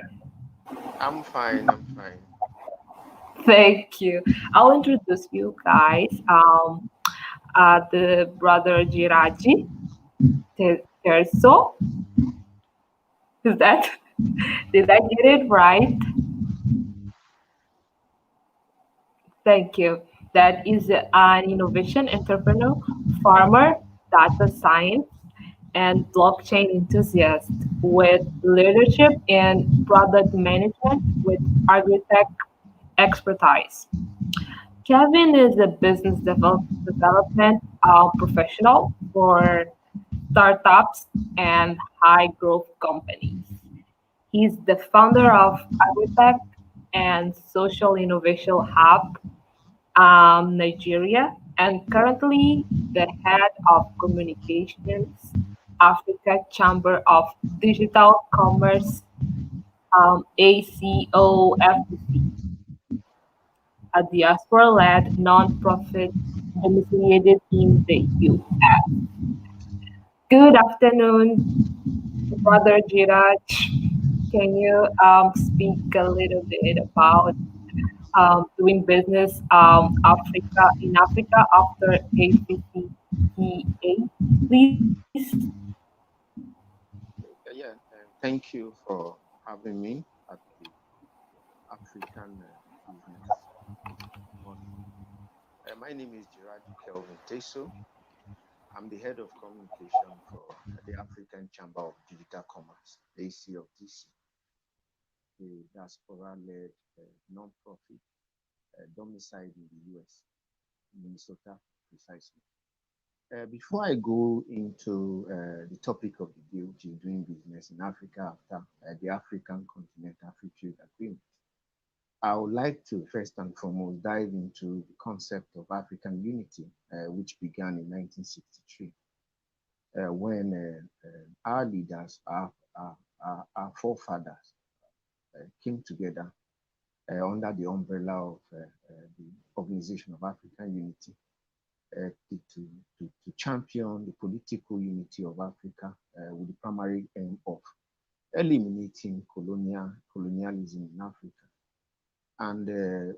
I'm fine. Thank you. I'll introduce you guys. The brother Giraji Terso. Did I get it right? Thank you. That is an innovation entrepreneur, farmer, data science, and blockchain enthusiast with leadership and product management with agri-tech expertise. Kevin is a business development professional for startups and high growth companies. He's the founder of Agritech and Social Innovation Hub, Nigeria, and currently the head of communications, Africa Chamber of Digital Commerce, ACOFDC, a diaspora-led nonprofit domiciliated in the US. Good afternoon, Brother Jiraj. Can you speak a little bit about doing business Africa in Africa after AFCTA, please? Yeah, thank you for having me at the African Business Forum. My name is Gerard Kelvin Teso. I'm the head of communication for the African Chamber of Digital Commerce, ACOFDC, the diaspora-led non-profit domiciled in the US, Minnesota precisely. Before I go into the topic of the day, which is doing business in Africa after the African Continental Free Trade Agreement, I would like to first and foremost dive into the concept of African unity, which began in 1963, when our leaders, our forefathers, came together under the umbrella of the Organization of African Unity to champion the political unity of Africa with the primary aim of eliminating colonialism in Africa. And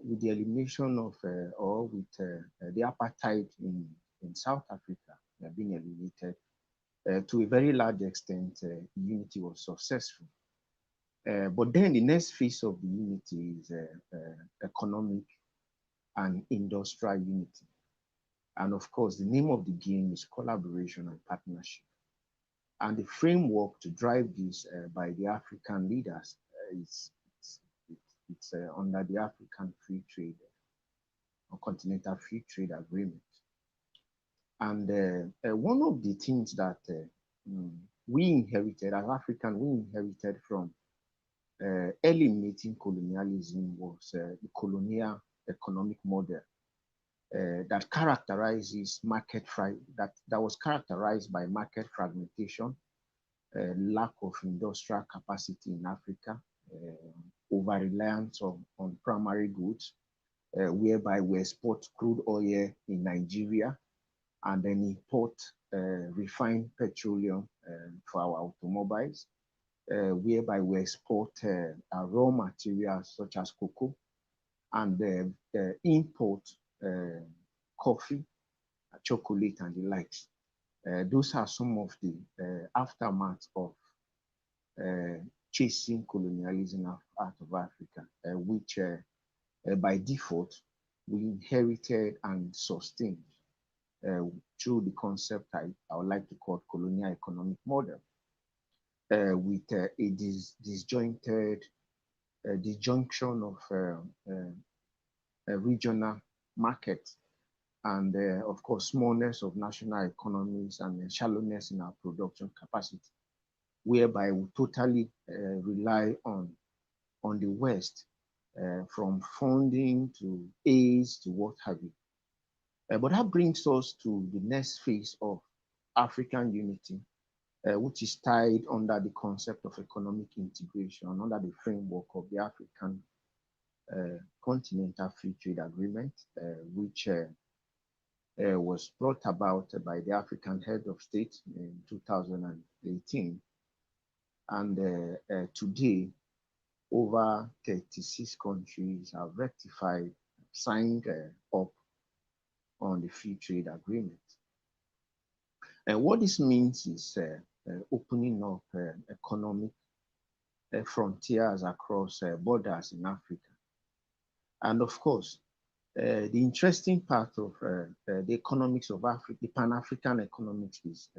with the elimination of, or with the apartheid in South Africa being eliminated, to a very large extent, unity was successful. But then the next phase of the unity is economic and industrial unity. And of course, the name of the game is collaboration and partnership. And the framework to drive this by the African leaders is under the African Free Trade or Continental Free Trade Agreement. And one of the things that we inherited as African, we inherited from eliminating colonialism was the colonial economic model that characterizes that was characterized by market fragmentation, lack of industrial capacity in Africa, over reliance on primary goods, whereby we export crude oil in Nigeria and then import refined petroleum for our automobiles, whereby we export raw materials such as cocoa and import coffee, chocolate, and the likes. Those are some of the aftermath of chasing colonialism out of Africa, which by default we inherited and sustained through the concept I would like to call colonial economic model, with a disjointed disjunction of regional markets and of course smallness of national economies and shallowness in our production capacity, whereby we totally rely on the West from funding to aids to what have you. But that brings us to the next phase of African unity, which is tied under the concept of economic integration under the framework of the African Continental Free Trade Agreement, which was brought about by the African Head of State in 2018. And today, over 36 countries have ratified, signed up on the Free Trade Agreement. And what this means is opening up economic frontiers across borders in Africa. And of course, the interesting part of the economics of Africa, the Pan-African economics, is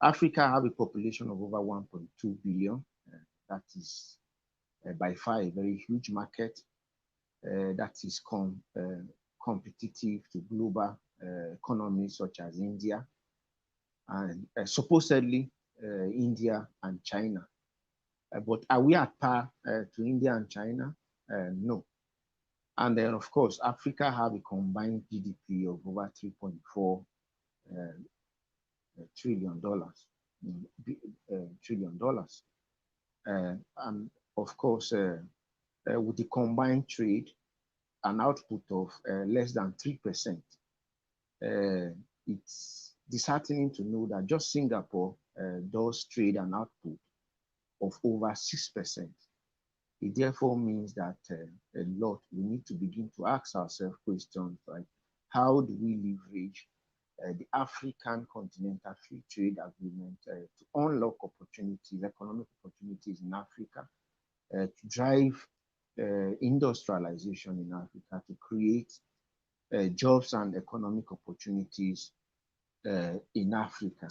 Africa have a population of over 1.2 billion. That is by far a very huge market that is competitive to global economies such as India and supposedly India and China. But are we at par to India and China? No. And then, of course, Africa have a combined GDP of over $3.4 trillion. And of course, with the combined trade, an output of less than 3%, it's disheartening to know that just Singapore does trade an output of over 6%. It therefore means that a lot, we need to begin to ask ourselves questions like, how do we leverage the African Continental Free Trade Agreement to unlock opportunities, economic opportunities in Africa, to drive industrialization in Africa, to create jobs and economic opportunities in Africa.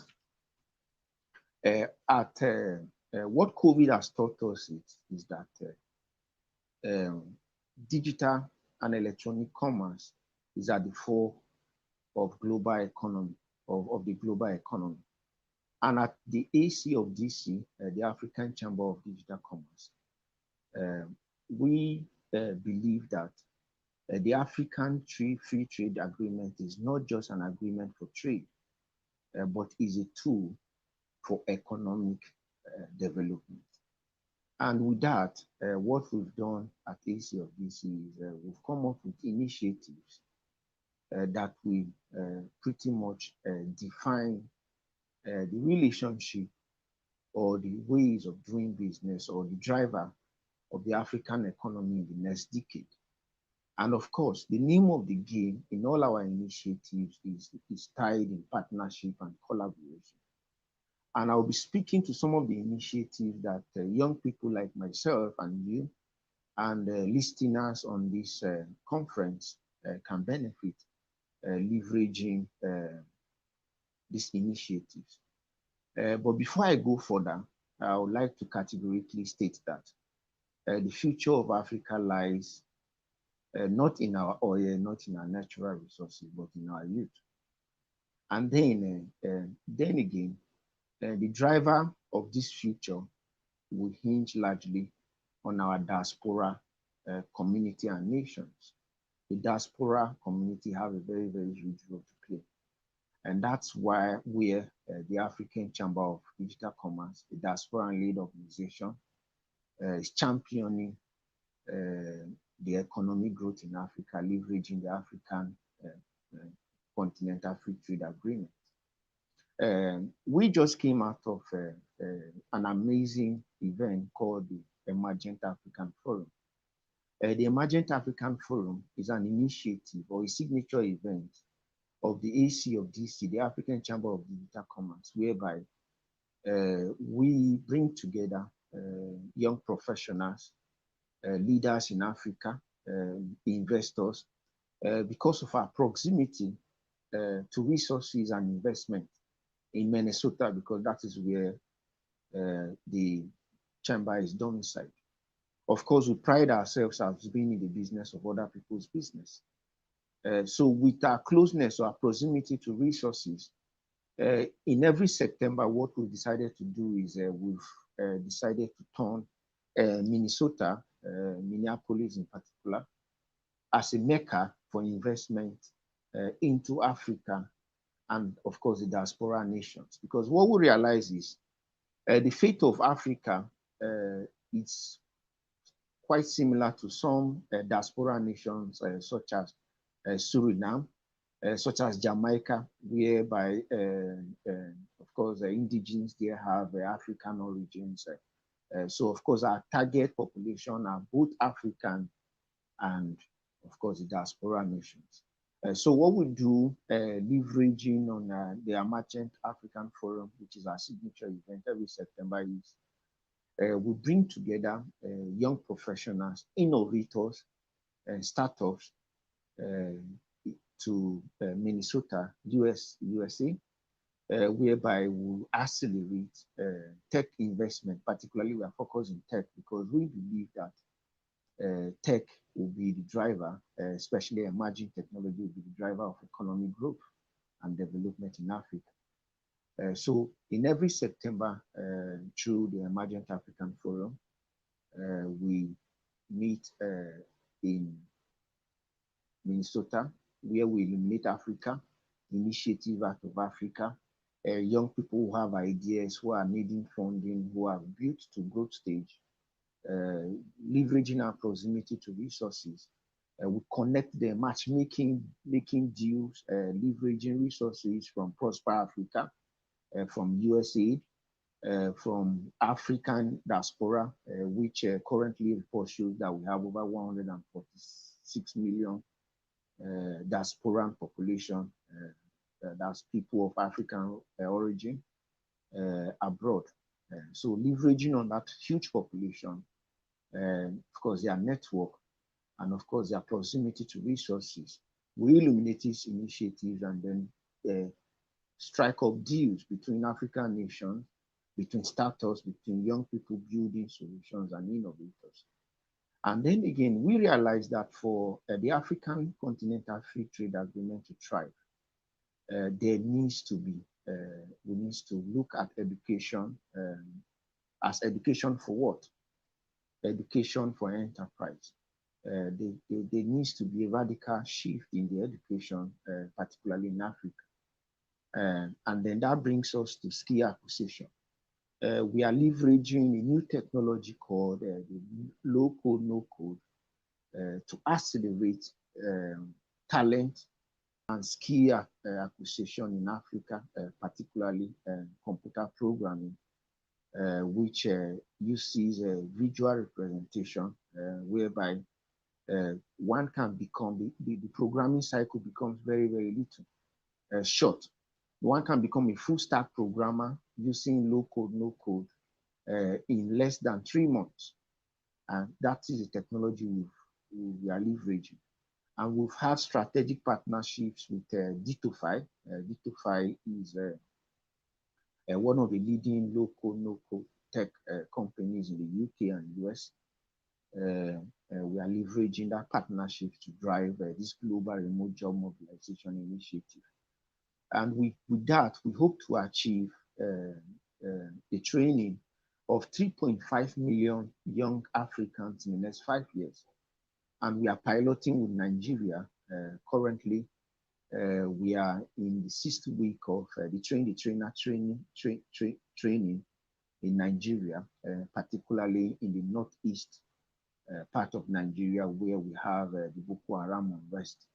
What COVID has taught us is that digital and electronic commerce is at the fore of global economy, of the global economy. And at the AC of DC, the African Chamber of Digital Commerce, we believe that the African Free Trade Agreement is not just an agreement for trade, but is a tool for economic development. And with that, what we've done at AC of DC is we've come up with initiatives that will pretty much define the relationship or the ways of doing business or the driver of the African economy in the next decade. And of course, the name of the game in all our initiatives is tied in partnership and collaboration. And I'll be speaking to some of the initiatives that young people like myself and you and listeners on this conference can benefit leveraging these initiatives. But before I go further, I would like to categorically state that the future of Africa lies not in our oil, not in our natural resources, but in our youth. And then again, the driver of this future will hinge largely on our diaspora community and nations. The diaspora community have a very, very huge role to play. And that's why we're the African Chamber of Digital Commerce, the diaspora-led organization, is championing the economic growth in Africa, leveraging the African Continental Free Trade Agreement. We just came out of an amazing event called the Emergent African Forum. The Emergent African Forum is an initiative or a signature event of the AC of DC, the African Chamber of Digital Commerce, whereby we bring together young professionals, leaders in Africa, investors, because of our proximity to resources and investment in Minnesota, because that is where the chamber is domiciled. Of course, we pride ourselves as being in the business of other people's business. So with our closeness or our proximity to resources, in every September, what we've decided to do is we've decided to turn Minnesota, Minneapolis in particular, as a mecca for investment into Africa and, of course, the diaspora nations. Because what we realize is the fate of Africa is quite similar to some diaspora nations such as Suriname, such as Jamaica, whereby, of course, the indigenes there have African origins. So, of course, our target population are both African and, of course, the diaspora nations. So what we do, leveraging on the Emergent African Forum, which is our signature event every September, is we bring together young professionals, innovators, startups to Minnesota, USA, whereby we accelerate tech investment. Particularly, we are focused in tech because we believe that tech will be the driver, especially emerging technology will be the driver of economic growth and development in Africa. So in every September, through the Emergent African Forum, we meet in Minnesota, where we illuminate Africa, initiative out of Africa, young people who have ideas, who are needing funding, who have built to growth stage, leveraging our proximity to resources. We connect them, matchmaking, making deals, leveraging resources from Prosper Africa, from USAID, from African diaspora, which currently report shows that we have over 146 million diasporan population, that's people of African origin abroad. So leveraging on that huge population, of course their network, and of course their proximity to resources, we illuminate these initiatives and then strike up deals between African nations, between startups, between young people building solutions and innovators. And then again, we realize that for the African Continental Free Trade Agreement to thrive, there needs to be, we need to look at education as education for what? Education for enterprise. There needs to be a radical shift in the education, particularly in Africa. And then that brings us to skill acquisition. We are leveraging a new technology called the low-code, no-code to accelerate talent and skill acquisition in Africa, particularly computer programming, which uses visual representation, whereby one can become, the programming cycle becomes very, very little, short. One can become a full stack programmer using low code, no code in less than 3 months. And that is the technology we are leveraging. And we've had strategic partnerships with D2Fi. D2Fi is one of the leading low code, no code tech companies in the UK and US. We are leveraging that partnership to drive this global remote job mobilization initiative. And with that, we hope to achieve the training of 3.5 million young Africans in the next 5 years. And we are piloting with Nigeria. Currently, we are in the 6th week of the train the trainer training in Nigeria, particularly in the northeast part of Nigeria, where we have the Boko Haram unrest,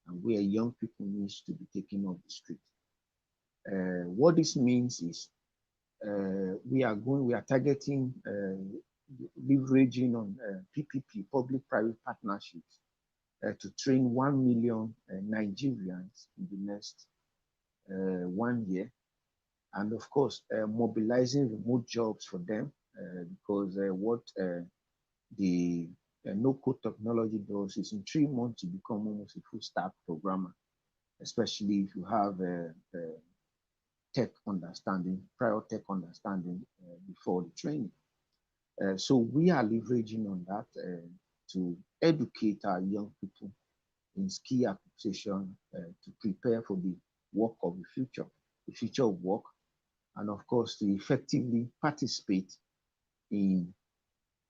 and where young people need to be taken off the street. What this means is we are targeting leveraging on PPP, public-private partnerships, to train 1 million Nigerians in the next 1 year. And of course, mobilizing remote jobs for them, because what the no-code technology does is in 3 months you become almost a full-stack programmer, especially if you have tech understanding, prior tech understanding before the training. So we are leveraging on that to educate our young people in skill acquisition to prepare for the work of the future of work, and of course to effectively participate in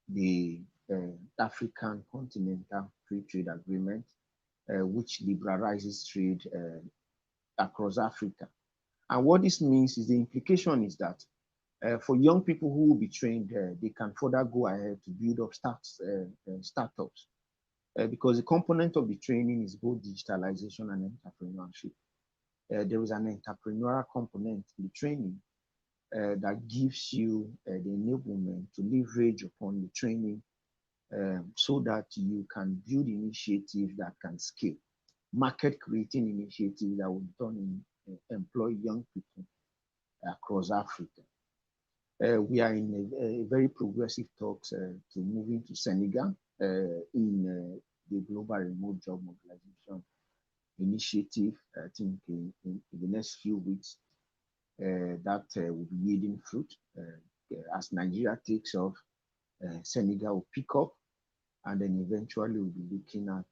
the African Continental Free Trade Agreement, which liberalizes trade across Africa. And what this means is the implication is that for young people who will be trained, they can further go ahead to build up startups, because the component of the training is both digitalization and entrepreneurship. There is an entrepreneurial component in the training that gives you the enablement to leverage upon the training so that you can build initiatives that can scale, market creating initiatives that will turn employ young people across Africa. We are in a very progressive talks to move into Senegal in the Global Remote Job Mobilization Initiative, I think in the next few weeks. that will be yielding fruit. As Nigeria takes off, Senegal will pick up, and then eventually we'll be looking at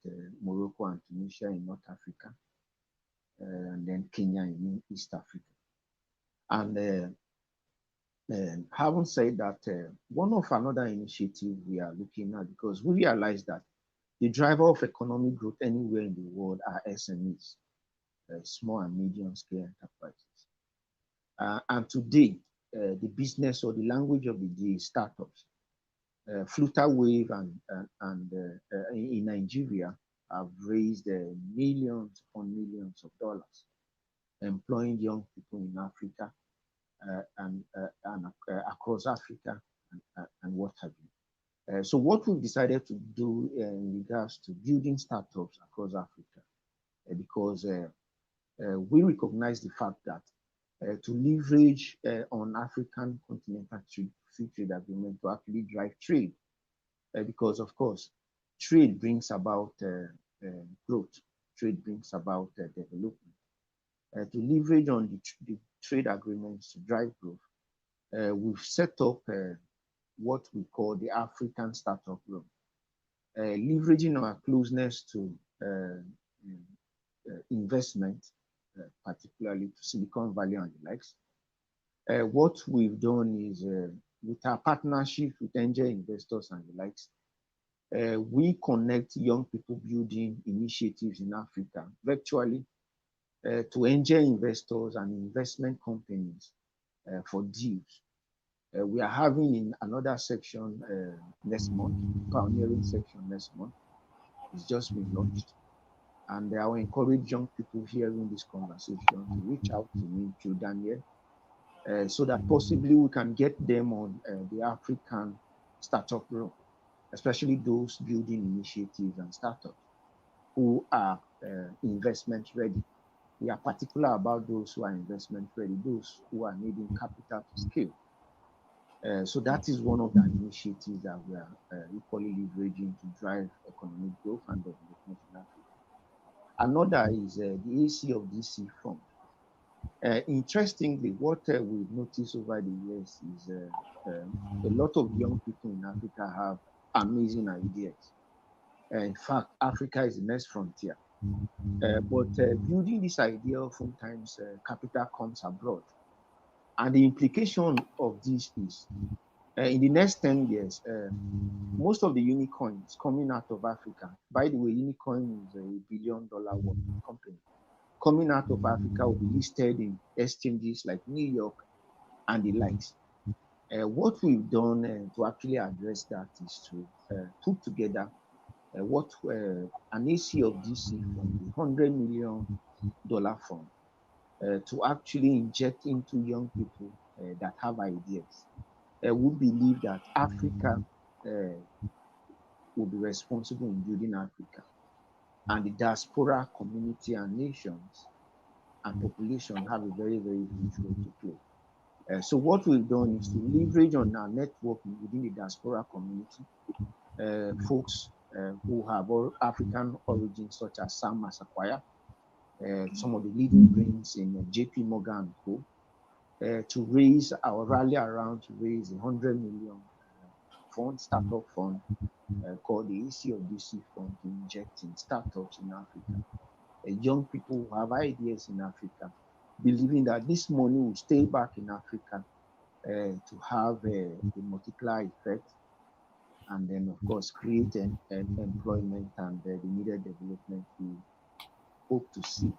Morocco and Tunisia in North Africa, and then Kenya in East Africa. And having said that, one of another initiative we are looking at, because we realize that the driver of economic growth anywhere in the world are SMEs, small and medium scale enterprises. And today, the business or the language of the day is startups. Flutterwave and in Nigeria have raised millions upon millions of dollars, employing young people in Africa and across Africa and what have you. So what we've decided to do in regards to building startups across Africa, because we recognize the fact that to leverage on African continental free trade agreement to actually drive trade, because of course, trade brings about growth, trade brings about development. To leverage on the trade agreements to drive growth, we've set up what we call the African Startup Room, leveraging our closeness to investment, particularly to Silicon Valley and the likes. What we've done is, with our partnership with angel investors and the likes, we connect young people building initiatives in Africa virtually to angel investors and investment companies for deals. We are having in another section next month, pioneering section next month. It's just been launched. And I will encourage young people hearing this conversation to reach out to me through Daniel, so that possibly we can get them on the African Startup Room, especially those building initiatives and startups who are investment ready. We are particular about those who are investment ready, those who are needing capital to scale. So that is one of the initiatives that we are equally leveraging to drive economic growth and development in Africa. Another is the AFCTA fund. Interestingly, what we've noticed over the years is a lot of young people in Africa have amazing ideas. In fact, Africa is the next frontier. But building this idea, oftentimes capital comes abroad. And the implication of this is, in the next 10 years, most of the unicorns coming out of Africa, by the way, unicorn is $1 billion worth company, coming out of Africa will be listed in exchanges like New York and the likes. What we've done to actually address that is to put together what an AFCTA fund, the $100 million fund, to actually inject into young people that have ideas. We believe that Africa will be responsible in building Africa, and the diaspora community and nations and population have a very, very huge role to play. So what we've done is to leverage on our network within the diaspora community, folks who have African origins, such as Sam Massaquoi, some of the leading brains in JP Morgan & Co., to raise our rally around to raise a $100 million startup fund called the AFCTA fund to inject in startups in Africa. Young people who have ideas in Africa, believing that this money will stay back in Africa to have a multiplier effect, and then of course create an employment and the needed development we hope to see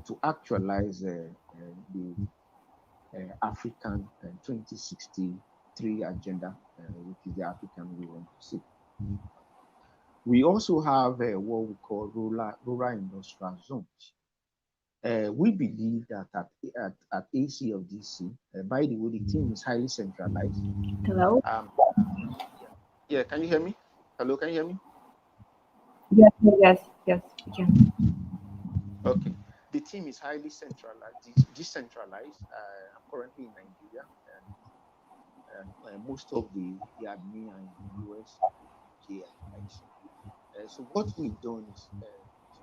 to actualize the African 2063 agenda, which is the African we want to see. We also have what we call rural industrial zones. We believe that at ACLDC, by the way, the team is highly centralized. Hello? Yeah, can you hear me? Hello, can you hear me? Yes, we can. Okay. The team is highly centralized, decentralized. I'm currently in Nigeria, and most of the admin are in the US, UK, and the likes. So what we've done is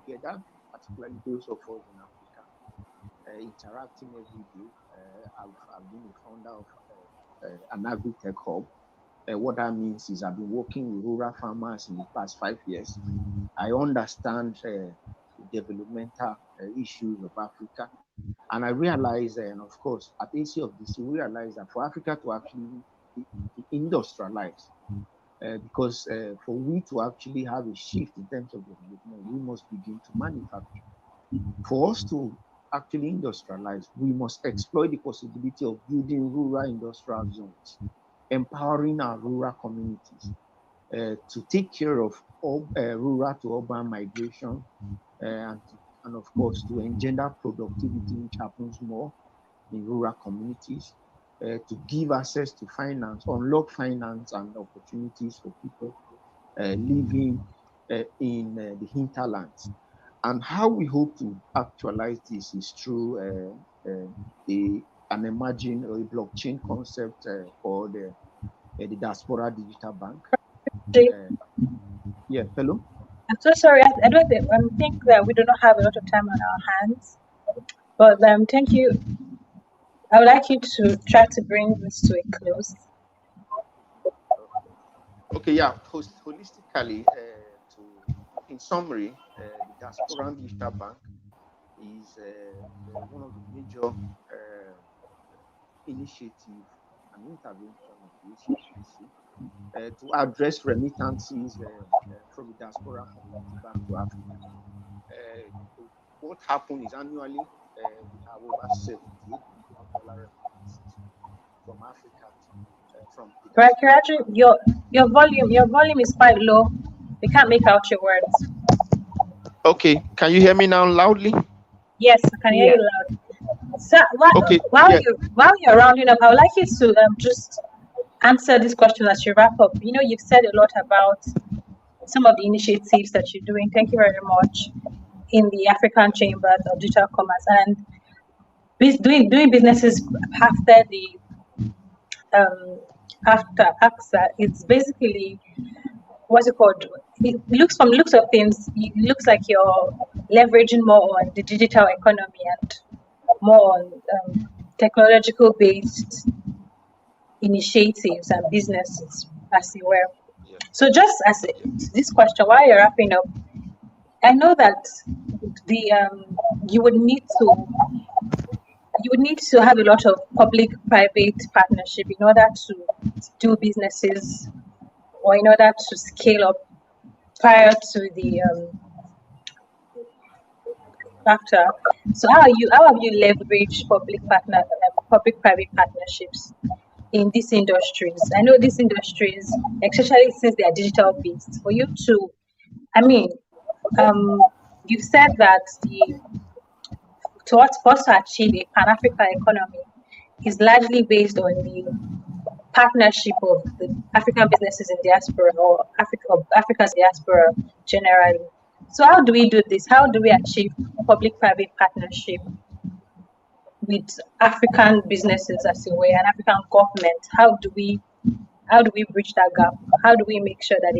together, particularly those of us in Africa, interacting every day. I've been a founder of an agri-tech hub. What that means is I've been working with rural farmers in the past 5 years. I understand the developmental issues of Africa. And I realize, and of course, at AFCTA, we realize that for Africa to actually industrialize, because for we to actually have a shift in terms of development, we must begin to manufacture. For us to actually industrialize, we must exploit the possibility of building rural industrial zones, empowering our rural communities to take care of all, rural to urban migration, and of course to engender productivity, which happens more in rural communities, to give access to finance, unlock finance and opportunities for people living in the hinterlands. And how we hope to actualize this is through an emerging or a blockchain concept called the Diaspora Digital Bank. Yeah, hello? I'm so sorry. I don't think that we do not have a lot of time on our hands. But thank you. I would like you to try to bring this to a close. Okay, yeah. Holistically, in summary, the Diaspora Digital Bank is one of the major initiatives and intervention of the AFCTA to address remittances from the diaspora community back to Africa. What happened is annually we have over $78 billion remittances from Africa from the Right, Kirachi, your volume is quite low. We can't make out your words. Okay, can you hear me now loudly? Yes, I can hear you loud. So while you're rounding up, I would like you to just answer this question as you wrap up. You know, you've said a lot about some of the initiatives that you're doing. Thank you very much in the African Chambers of Digital Commerce and doing businesses after the after AFCTA. It's basically what's it called? It looks from looks of things. It looks like you're leveraging more on the digital economy and more on technological based initiatives and businesses, as you were. So, just as this question, while you're wrapping up, I know that the you would need to have a lot of public-private partnership in order to do businesses or in order to scale up prior to the AFCTA. So how have you leveraged public-private partnerships in these industries? I know these industries, especially since they are digital based, for you to, you've said that for us to achieve a Pan-African economy is largely based on the partnership of the African businesses in diaspora or Africa's diaspora generally. So how do we do this? How do we achieve public-private partnership with African businesses, as it were, and African government? How do we bridge that gap? How do we make sure that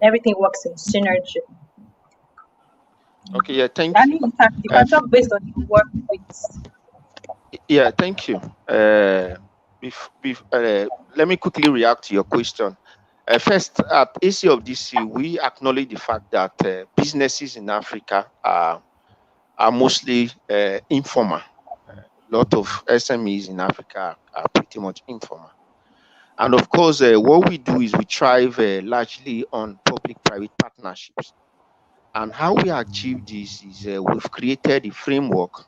everything works in synergy? Okay, yeah, thank you. In fact, you can talk based on your work with. Yeah, thank you. Let me quickly react to your question. First, at AFCTA, we acknowledge the fact that businesses in Africa are mostly informal. A lot of SMEs in Africa are pretty much informal. And of course, what we do is we thrive largely on public-private partnerships. And how we achieve this is we've created a framework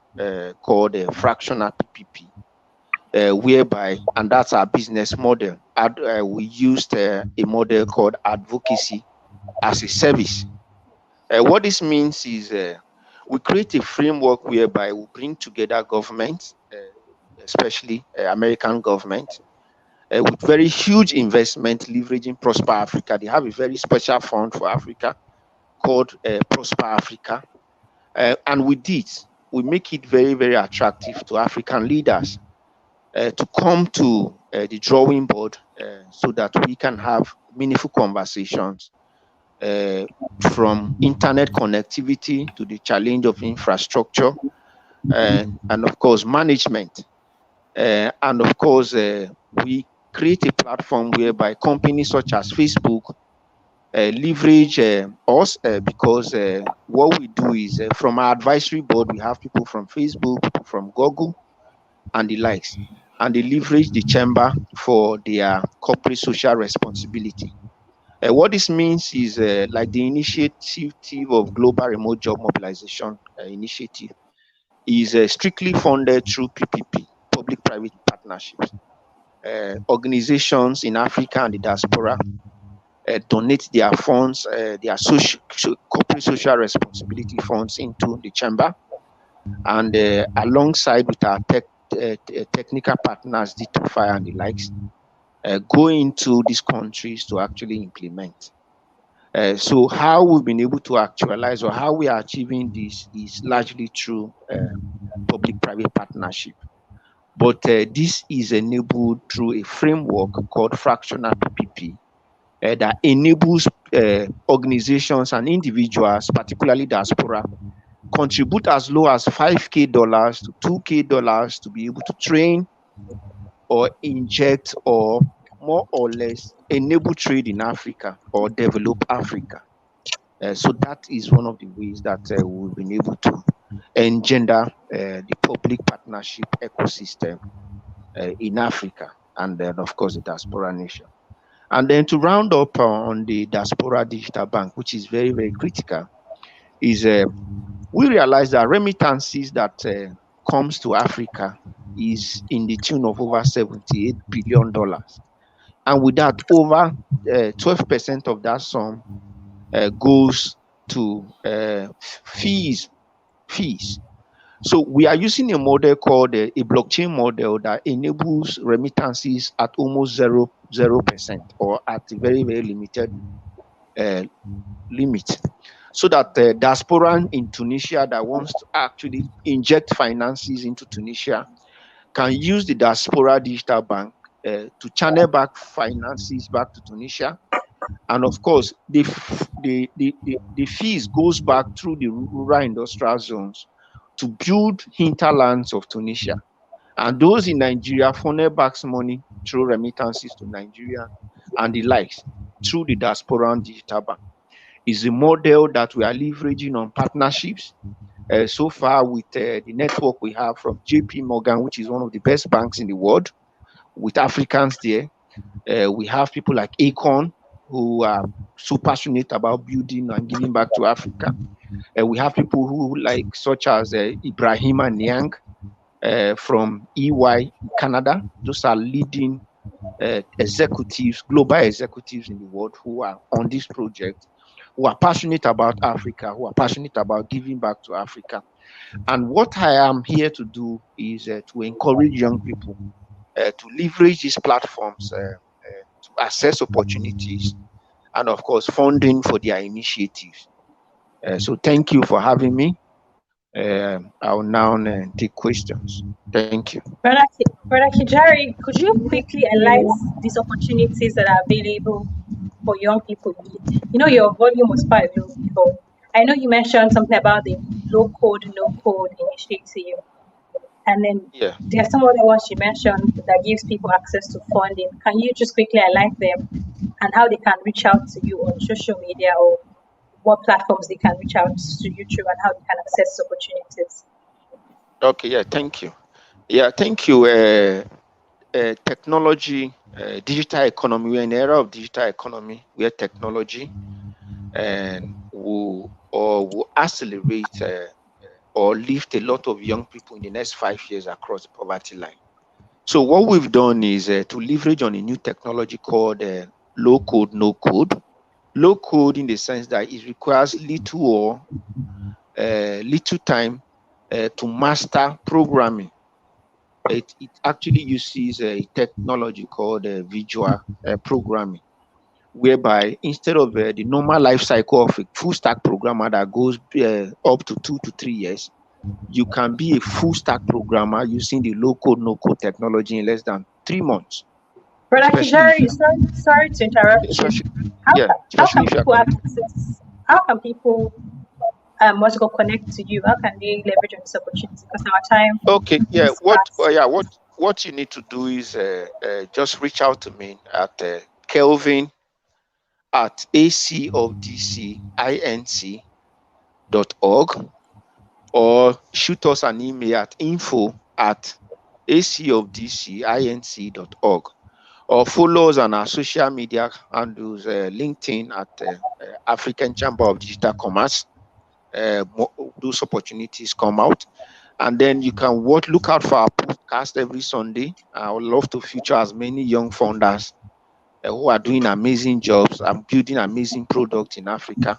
called a fractional PPP, whereby, and that's our business model, we used a model called advocacy as a service. What this means is we create a framework whereby we bring together governments, especially American government, with very huge investment leveraging Prosper Africa. They have a very special fund for Africa called Prosper Africa. And with this, we make it very, very attractive to African leaders to come to the drawing board so that we can have meaningful conversations from internet connectivity to the challenge of infrastructure and of course management. And of course, we create a platform whereby companies such as Facebook leverage us because what we do is from our advisory board, we have people from Facebook, people from Google, and the likes, and they leverage the chamber for their corporate social responsibility. What this means is like the initiative of Global Remote Job Mobilization Initiative is strictly funded through PPP, public-private partnerships. Organizations in Africa and the diaspora donate their funds, their corporate social responsibility funds into the chamber, and alongside with our technical partners, D2Fi and the likes, go into these countries to actually implement. So how we've been able to actualize or how we are achieving this is largely through public-private partnership. But this is enabled through a framework called fractional PPP that enables organizations and individuals, particularly diaspora, contribute as low as $5K to $2K to be able to train or inject or more or less enable trade in Africa or develop Africa. So that is one of the ways that we've been able to engender the public partnership ecosystem in Africa, and then of course the diaspora nation. And then to round up on the diaspora digital bank, which is very, very critical, is we realize that remittances that comes to Africa is in the tune of over $78 billion. And with that, over 12% of that sum goes to fees. So we are using a model called a blockchain model that enables remittances at almost 0% or at a very, very limited limit. So that the diaspora in Tunisia that wants to actually inject finances into Tunisia can use the diaspora digital bank to channel back finances back to Tunisia. And of course, the fees goes back through the rural industrial zones to build hinterlands of Tunisia. And those in Nigeria funnel back money through remittances to Nigeria and the likes through the diaspora digital bank. Is a model that we are leveraging on partnerships. So far with the network we have from JP Morgan, which is one of the best banks in the world, with Africans there. We have people like Akon, who are so passionate about building and giving back to Africa. We have people who like such as Ibrahima Niang from EY in Canada. Those are leading executives, global executives in the world who are on this project, who are passionate about Africa, who are passionate about giving back to Africa. And what I am here to do is to encourage young people to leverage these platforms to access opportunities and, of course, funding for their initiatives. So thank you for having me. I'll now take questions. Thank you. Brother Kijari, could you quickly highlight these opportunities that are available for young people? You know, your volume was quite low before. I know you mentioned something about the low code, no code initiative. And then there are some other ones you mentioned that gives people access to funding. Can you just quickly highlight them and how they can reach out to you on social media, or what platforms they can reach out to you through, and how they can access opportunities? Okay, yeah, thank you. Yeah, thank you. Technology, digital economy. We're in an era of digital economy where technology will accelerate or lift a lot of young people in the next 5 years across the poverty line. So what we've done is to leverage on a new technology called low code, no code. Low code in the sense that it requires little time to master programming. It actually uses a technology called visual programming, whereby instead of the normal life cycle of a full stack programmer that goes up to 2 to 3 years, you can be a full stack programmer using the low code, no code technology in less than 3 months. Brother Kijari, sorry to interrupt you. How can people access? How can people connect to you? How can they leverage on this opportunity? Because our time Okay, yeah. is fast. What you need to do is just reach out to me at Kelvin at acofdcinc.org, or shoot us an email at info@acofdcinc.org, or follow us on our social media handles, LinkedIn at African Chamber of Digital Commerce. Those opportunities come out, and then you can look out for our podcast every Sunday. I would love to feature as many young founders who are doing amazing jobs and building amazing products in Africa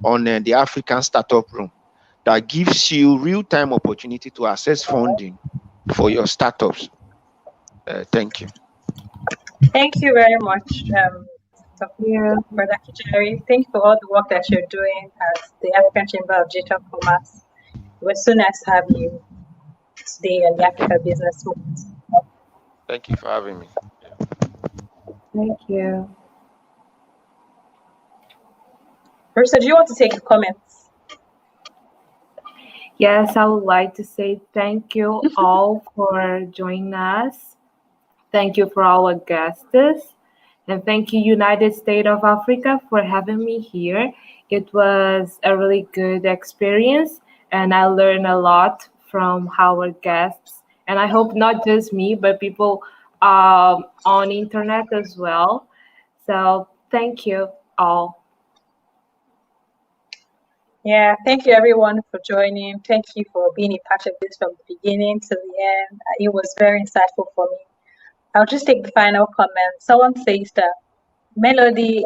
on the African Startup Room, that gives you real-time opportunity to access funding for your startups. Thank you. Thank you very much, Brother Kijari. Thank you for all the work that you're doing at the African Chamber of Digital Commerce. It was so nice to have you today on the Africa Business Moment. Thank you for having me. Thank you. Marissa, do you want to take the comments? Yes, I would like to say thank you all for joining us. Thank you for our guests. And thank you, United States of Africa, for having me here. It was a really good experience, and I learned a lot from our guests. And I hope not just me, but people on internet as well. So thank you all. Yeah, thank you everyone for joining. Thank you for being a part of this from the beginning to the end. It was very insightful for me. I'll just take the final comment. Someone says that Melody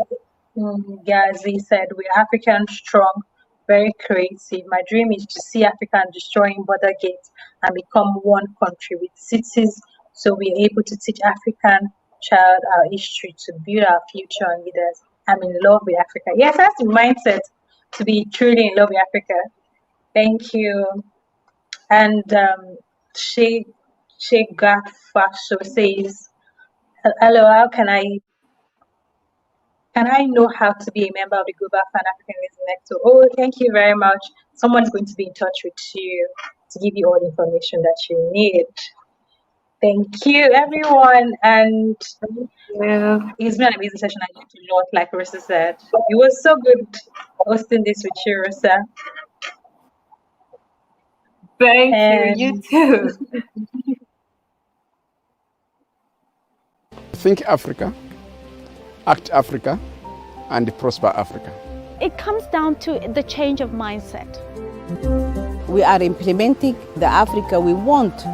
Gazi said, "We're African strong, very creative. My dream is to see Africa destroying border gates and become one country with cities, so we're able to teach African child our history to build our future and leaders. I'm in love with Africa." Yes, that's the mindset, to be truly in love with Africa. Thank you. And Sheikh Gafasho says, "Hello, how can I know how to be a member of the Global Pan-Africanism Network?" Oh, thank you very much. Someone's going to be in touch with you to give you all the information that you need. Thank you, everyone. And it's been an amazing session. I learned a lot, like Rosa said. It was so good hosting this with you, Rosa. Thank you. You too. Think Africa, act Africa, and prosper Africa. It comes down to the change of mindset. We are implementing the Africa we want.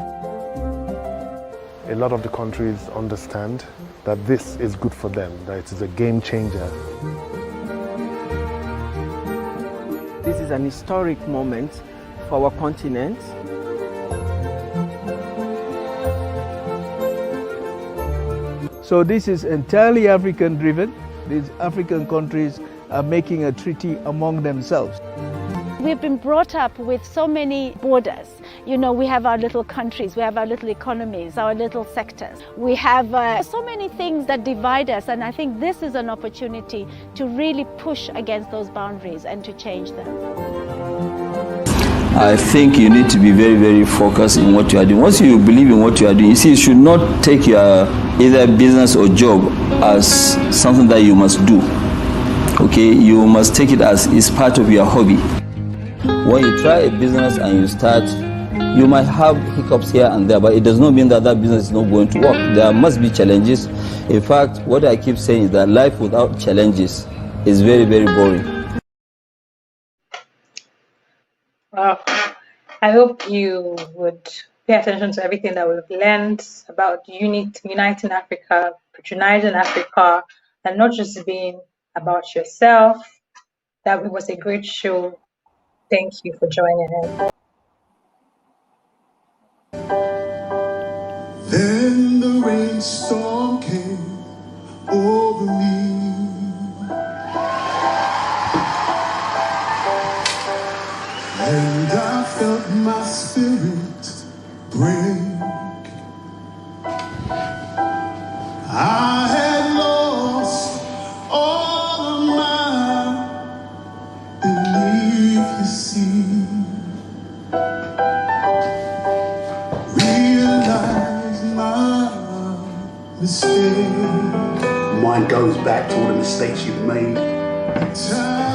A lot of the countries understand that this is good for them, that it is a game changer. This is an historic moment for our continent. So this is entirely African driven. These African countries are making a treaty among themselves. We've been brought up with so many borders. You know, we have our little countries, we have our little economies, our little sectors. We have so many things that divide us, and I think this is an opportunity to really push against those boundaries and to change them. I think you need to be very, very focused in what you are doing. Once you believe in what you are doing, you see, you should not take your either business or job as something that you must do. Okay, you must take it as it's part of your hobby. When you try a business and you start, you might have hiccups here and there, but it does not mean that that business is not going to work. There must be challenges. In fact, what I keep saying is that life without challenges is very, very boring. Wow. I hope you would pay attention to everything that we've learned about uniting Africa, patronizing Africa, and not just being about yourself. That it was a great show. Thank you for joining in. Then the rainstorm came over me. And I felt my spirit break. I had lost all of my belief, you see. see. Realize my mistake. Mine goes back to all the mistakes you've made. Time